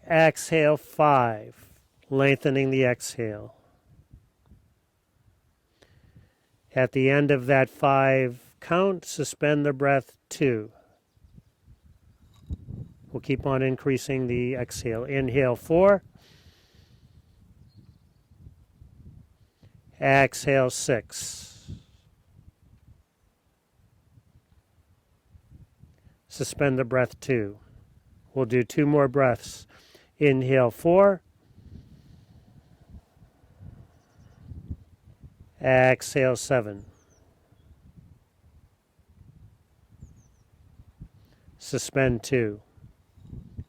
Exhale, 5. Lengthening the exhale. At the end of that 5 count, suspend the breath 2. We'll keep on increasing the exhale. Inhale, 4. Exhale, 6. Suspend the breath 2. We'll do 2 more breaths. Inhale, 4. Exhale, 7. Suspend 2.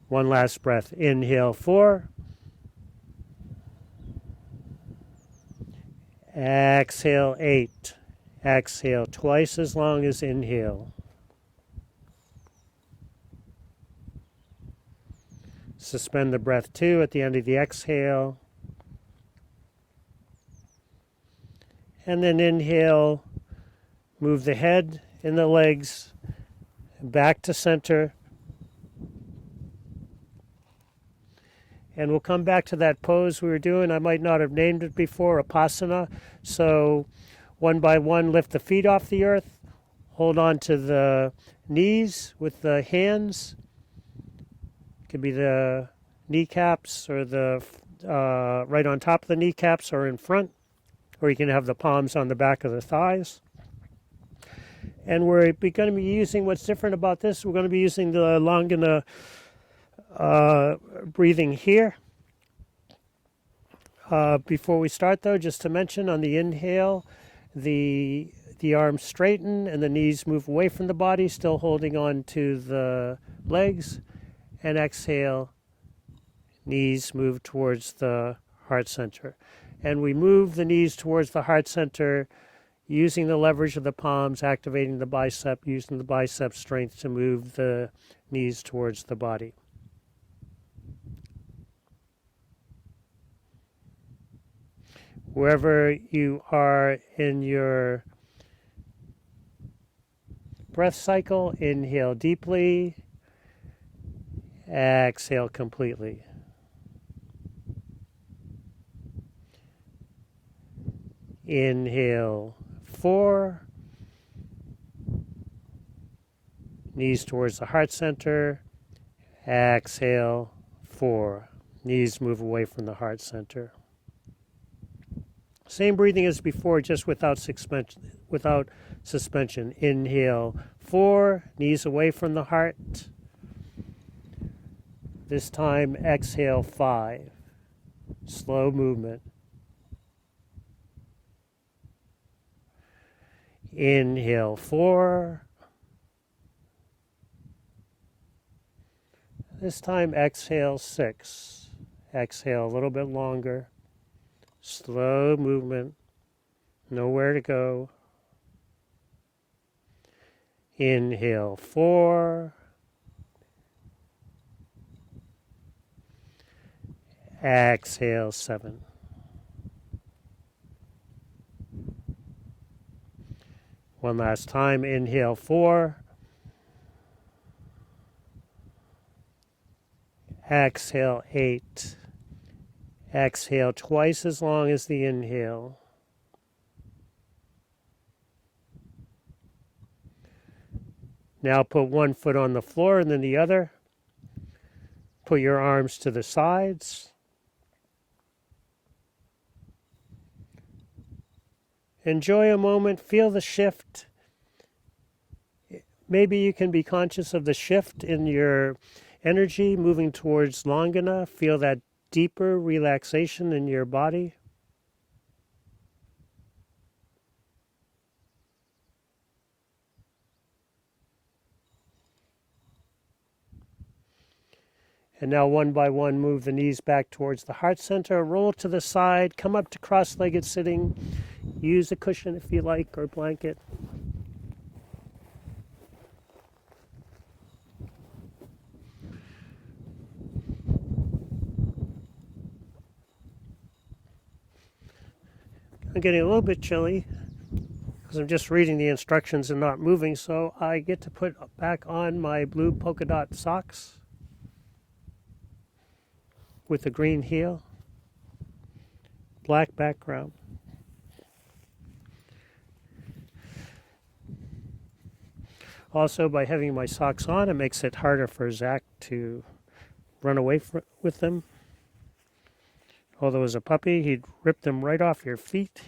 One last breath. Inhale, 4. Exhale, 8. Exhale twice as long as inhale. Suspend the breath 2 at the end of the exhale. And then inhale, move the head and the legs back to center. And we'll come back to that pose we were doing. I might not have named it before, Vipassana. So one by one, lift the feet off the earth. Hold on to the knees with the hands. It could be the kneecaps or the right on top of the kneecaps or in front. Or you can have the palms on the back of the thighs. And we're going to be using, what's different about this, we're going to be using the Langana breathing here. Before we start though, just to mention on the inhale, the arms straighten and the knees move away from the body, still holding on to the legs. And exhale, knees move towards the heart center. And we move the knees towards the heart center using the leverage of the palms, activating the bicep, using the bicep strength to move the knees towards the body. Wherever you are in your breath cycle, inhale deeply, exhale completely. Inhale, 4. Knees towards the heart center. Exhale, 4. Knees move away from the heart center. Same breathing as before, just without suspension. Inhale, 4. Knees away from the heart. This time, exhale, 5. Slow movement. Inhale, 4. This time, exhale, 6. Exhale a little bit longer. Slow movement. Nowhere to go. Inhale, 4. Exhale, 7. One last time. Inhale, 4. Exhale, 8. Exhale twice as long as the inhale. Now put one foot on the floor and then the other. Put your arms to the sides. Enjoy a moment, feel the shift. Maybe you can be conscious of the shift in your energy moving towards Langana. Feel that deeper relaxation in your body. And now one by one, move the knees back towards the heart center, roll to the side, come up to cross-legged sitting. Use a cushion if you like, or blanket. I'm getting a little bit chilly because I'm just reading the instructions and not moving, so I get to put back on my blue polka dot socks with a green heel, black background. Also, by having my socks on, it makes it harder for Zack to run away with them. Although as a puppy, he'd rip them right off your feet.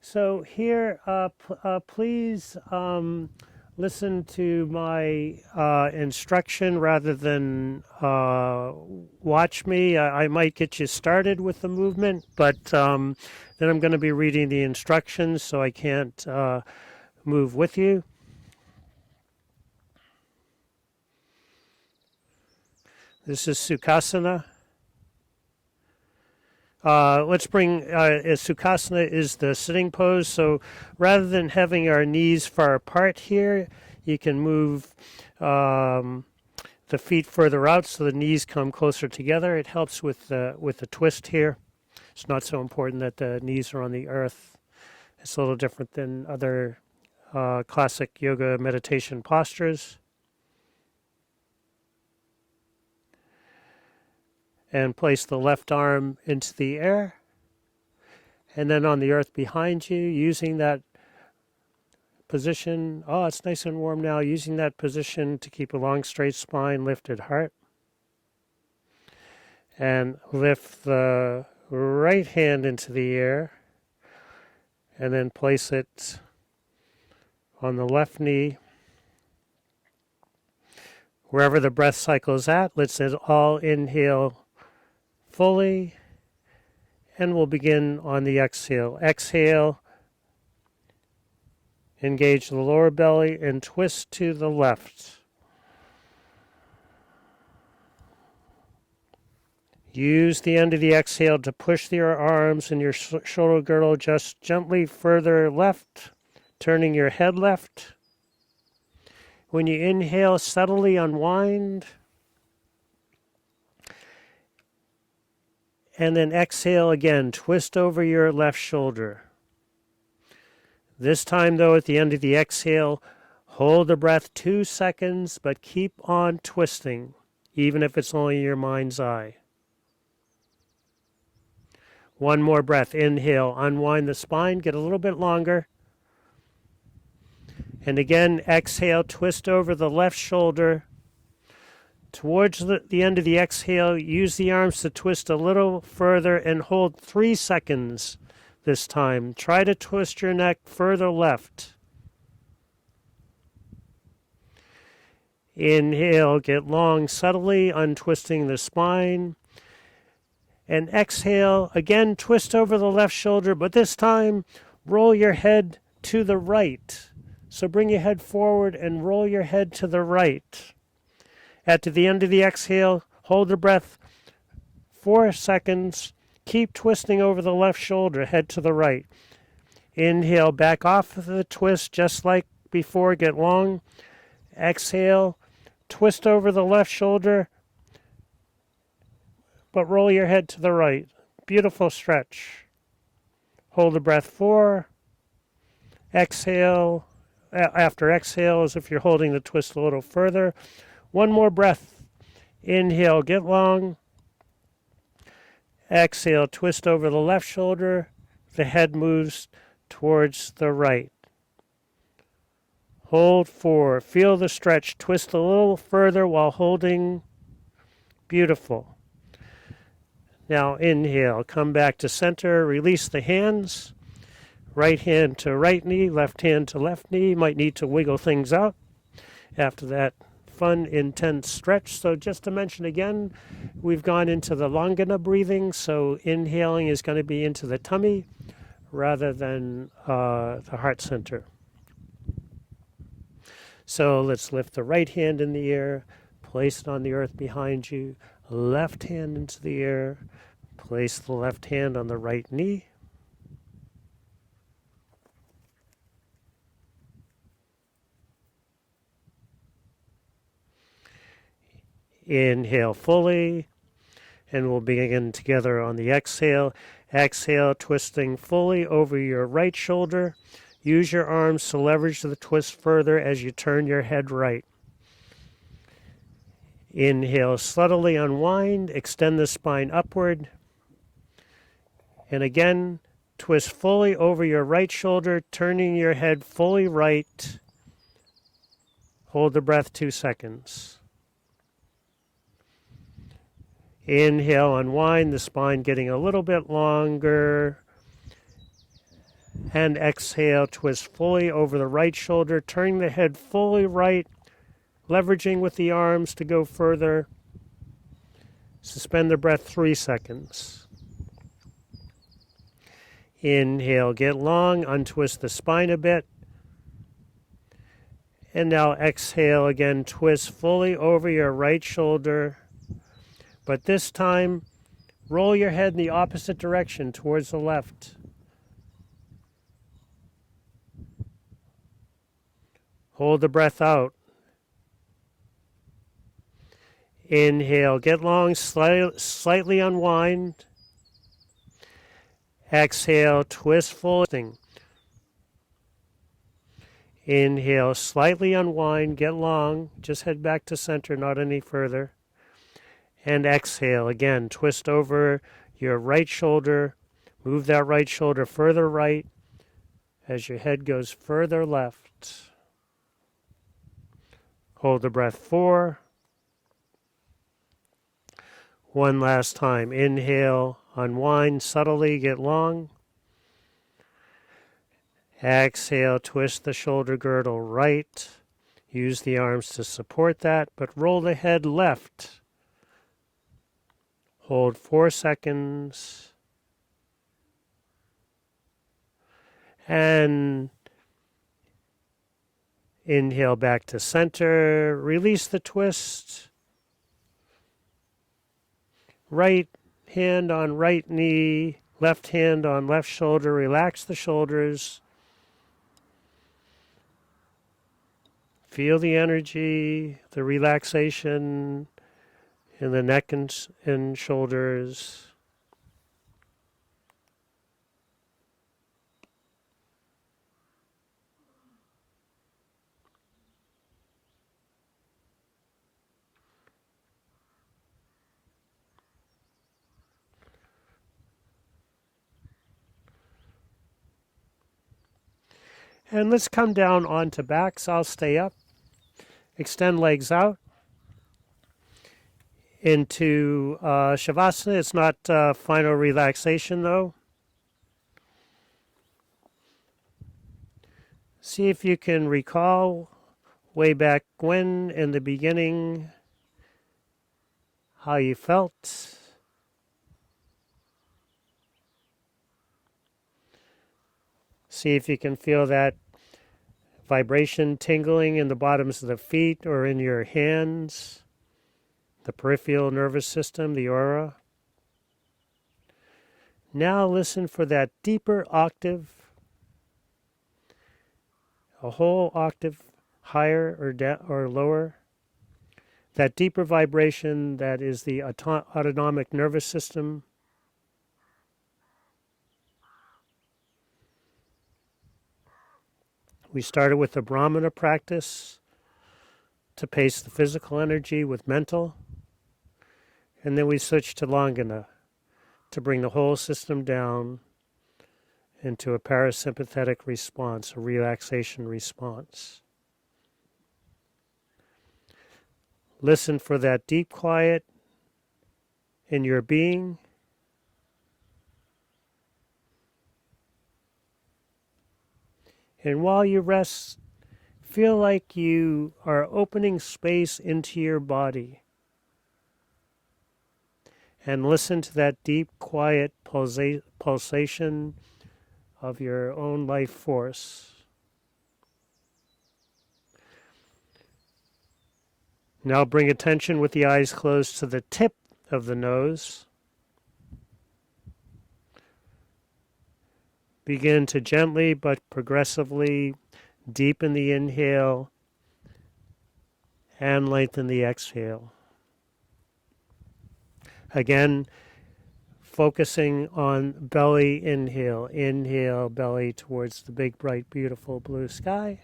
So here, please listen to my instruction rather than watch me. I might get you started with the movement, but then I'm going to be reading the instructions, so I can't move with you. This is Sukhasana. Let's bring Sukhasana is the sitting pose. So rather than having our knees far apart here, you can move the feet further out so the knees come closer together. It helps with the twist here. It's not so important that the knees are on the earth. It's a little different than other classic yoga meditation postures. And place the left arm into the air, and then on the earth behind you, using that position. Oh, it's nice and warm now. Using that position to keep a long, straight spine, lifted heart. And lift the right hand into the air, and then place it on the left knee. Wherever the breath cycle is at, let's all inhale fully, and we'll begin on the exhale. Exhale, engage the lower belly and twist to the left. Use the end of the exhale to push your arms and your shoulder girdle just gently further left, turning your head left. When you inhale, subtly unwind. And then exhale again, twist over your left shoulder. This time, though, at the end of the exhale, hold the breath 2 seconds, but keep on twisting, even if it's only your mind's eye. One more breath. Inhale, unwind the spine, get a little bit longer. And again, exhale, twist over the left shoulder. Towards the end of the exhale, use the arms to twist a little further and hold 3 seconds this time. Try to twist your neck further left. Inhale, get long subtly, untwisting the spine. And exhale, again, twist over the left shoulder, but this time, roll your head to the right. So bring your head forward and roll your head to the right. At the end of the exhale, hold the breath 4 seconds. Keep twisting over the left shoulder, head to the right. Inhale, back off of the twist just like before, get long. Exhale, twist over the left shoulder, but roll your head to the right. Beautiful stretch. Hold the breath 4. Exhale. After exhale, as if you're holding the twist a little further. One more breath. Inhale, get long. Exhale, twist over the left shoulder. The head moves towards the right. Hold 4. Feel the stretch. Twist a little further while holding. Beautiful. Now inhale, come back to center, release the hands. Right hand to right knee, left hand to left knee. Might need to wiggle things out after that fun, intense stretch. So just to mention again, we've gone into the Longana breathing. So inhaling is going to be into the tummy rather than the heart center. So let's lift the right hand in the air, place it on the earth behind you. Left hand into the air, place the left hand on the right knee. Inhale fully, and we'll begin together on the exhale. Exhale, twisting fully over your right shoulder. Use your arms to leverage the twist further as you turn your head right. Inhale, subtly unwind, extend the spine upward. And again, twist fully over your right shoulder, turning your head fully right. Hold the breath 2 seconds. Inhale, unwind, the spine getting a little bit longer. And exhale, twist fully over the right shoulder, turning the head fully right, leveraging with the arms to go further. Suspend the breath 3 seconds. Inhale, get long, untwist the spine a bit. And now exhale again, twist fully over your right shoulder. But this time, roll your head in the opposite direction towards the left. Hold the breath out. Inhale, get long, slightly unwind. Exhale, twist fully. Inhale, slightly unwind, get long. Just head back to center, not any further. And exhale, again, twist over your right shoulder. Move that right shoulder further right as your head goes further left. Hold the breath 4. One last time. Inhale, unwind subtly, get long. Exhale, twist the shoulder girdle right. Use the arms to support that, but roll the head left. Hold 4 seconds. And inhale back to center. Release the twist. Right hand on right knee, left hand on left shoulder. Relax the shoulders. Feel the energy, the relaxation in the neck and shoulders. And let's come down onto backs. I'll stay up. Extend legs out into Shavasana. It's not final relaxation though. See if you can recall way back when in the beginning how you felt. See if you can feel that vibration tingling in the bottoms of the feet or in your hands, the peripheral nervous system, the aura. Now listen for that deeper octave, a whole octave higher or lower. That deeper vibration that is the autonomic nervous system. We started with the Brahmana practice to pace the physical energy with mental. And then we switch to Langana to bring the whole system down into a parasympathetic response, a relaxation response. Listen for that deep quiet in your being. And while you rest, feel like you are opening space into your body. And listen to that deep, quiet pulsation of your own life force. Now bring attention with the eyes closed to the tip of the nose. Begin to gently but progressively deepen the inhale and lengthen the exhale. Again, focusing on belly inhale. Inhale, belly towards the big, bright, beautiful blue sky.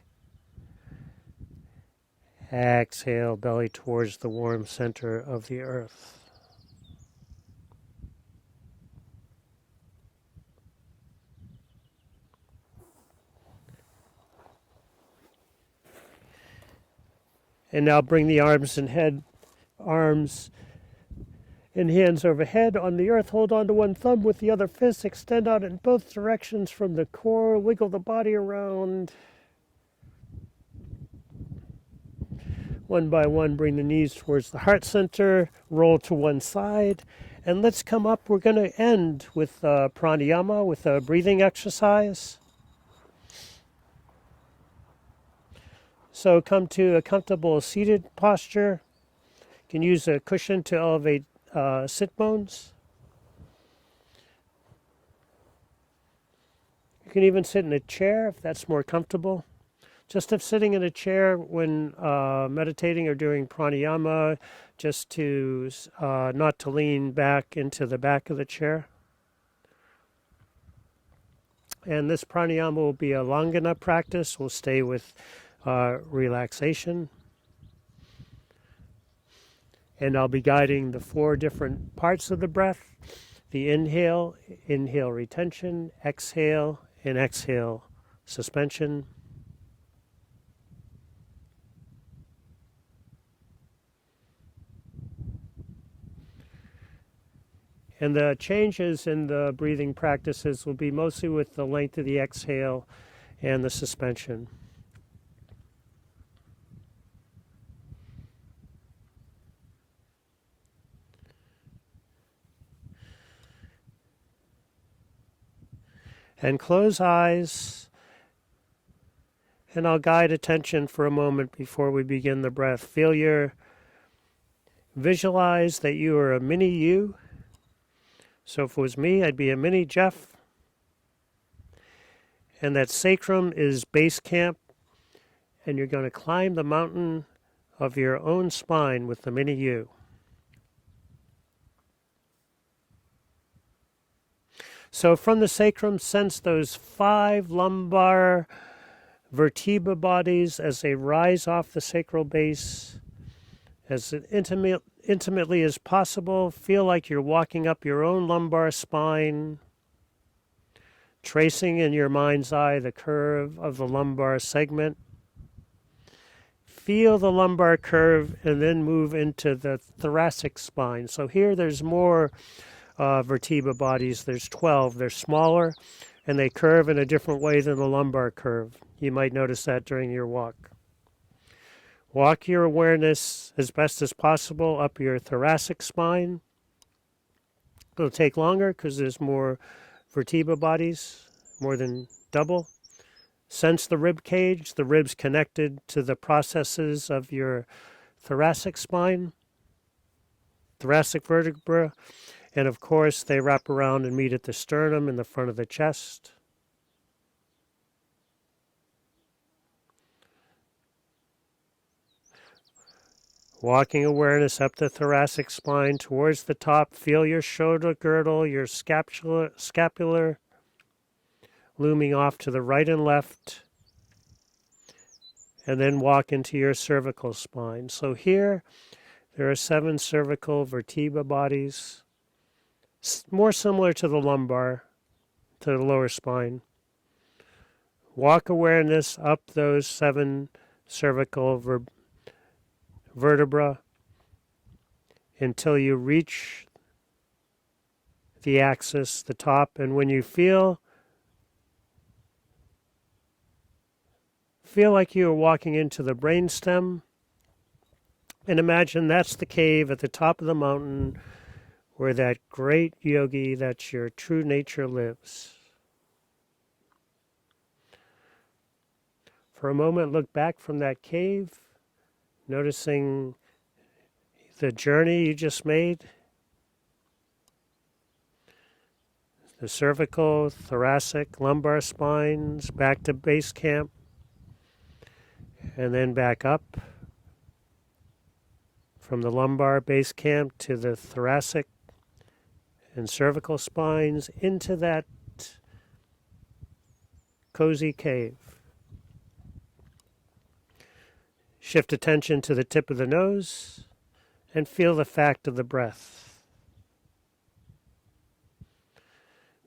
Exhale, belly towards the warm center of the earth. And now bring the arms and hands overhead on the earth. Hold on to one thumb with the other fist. Extend out in both directions from the core. Wiggle the body around. One by one, bring the knees towards the heart center. Roll to one side. And let's come up. We're going to end with pranayama, with a breathing exercise. So come to a comfortable seated posture. You can use a cushion to elevate sit bones. You can even sit in a chair if that's more comfortable. Just if sitting in a chair when meditating or doing pranayama, just to not to lean back into the back of the chair. And this pranayama will be a Langana practice. We'll stay with relaxation. And I'll be guiding the 4 different parts of the breath. The inhale retention, exhale, and exhale suspension. And the changes in the breathing practices will be mostly with the length of the exhale and the suspension. And close eyes, and I'll guide attention for a moment before we begin the breath. Visualize that you are a mini you. So if it was me, I'd be a mini Jeff. And that sacrum is base camp, and you're going to climb the mountain of your own spine with the mini you. So from the sacrum, sense those 5 lumbar vertebra bodies as they rise off the sacral base. As intimately as possible, feel like you're walking up your own lumbar spine, tracing in your mind's eye the curve of the lumbar segment. Feel the lumbar curve and then move into the thoracic spine. So here there's more vertebra bodies. There's 12. They're smaller and they curve in a different way than the lumbar curve. You might notice that during your walk. Walk your awareness as best as possible up your thoracic spine. It'll take longer because there's more vertebra bodies, more than double. Sense the rib cage, the ribs connected to the processes of your thoracic spine, thoracic vertebra, and of course they wrap around and meet at the sternum in the front of the chest. Walking awareness up the thoracic spine towards the top. Feel your shoulder girdle, your scapular looming off to the right and left. And then walk into your cervical spine. So here, There are 7 cervical vertebra bodies, more similar to the lumbar, to the lower spine. Walk awareness up those 7 cervical vertebra until you reach the axis, the top, and when you feel like you are walking into the brainstem, and imagine that's the cave at the top of the mountain where that great yogi, that's your true nature, lives. For a moment, look back from that cave, noticing the journey you just made, the cervical, thoracic, lumbar spines, back to base camp, and then back up from the lumbar base camp to the thoracic and cervical spines into that cozy cave. Shift attention to the tip of the nose and feel the fact of the breath.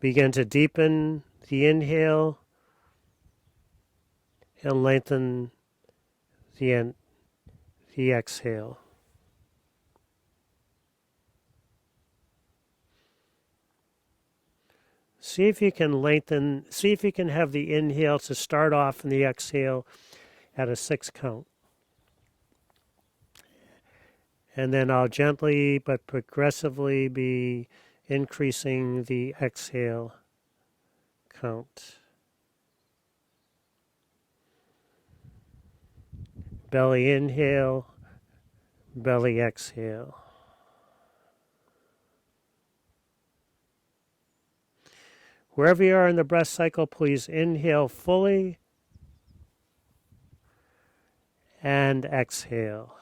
Begin to deepen the inhale and lengthen the exhale. See if you can have the inhale to start off and the exhale at a 6 count. And then I'll gently but progressively be increasing the exhale count. Belly inhale, belly exhale. Wherever you are in the breath cycle, please inhale fully and exhale.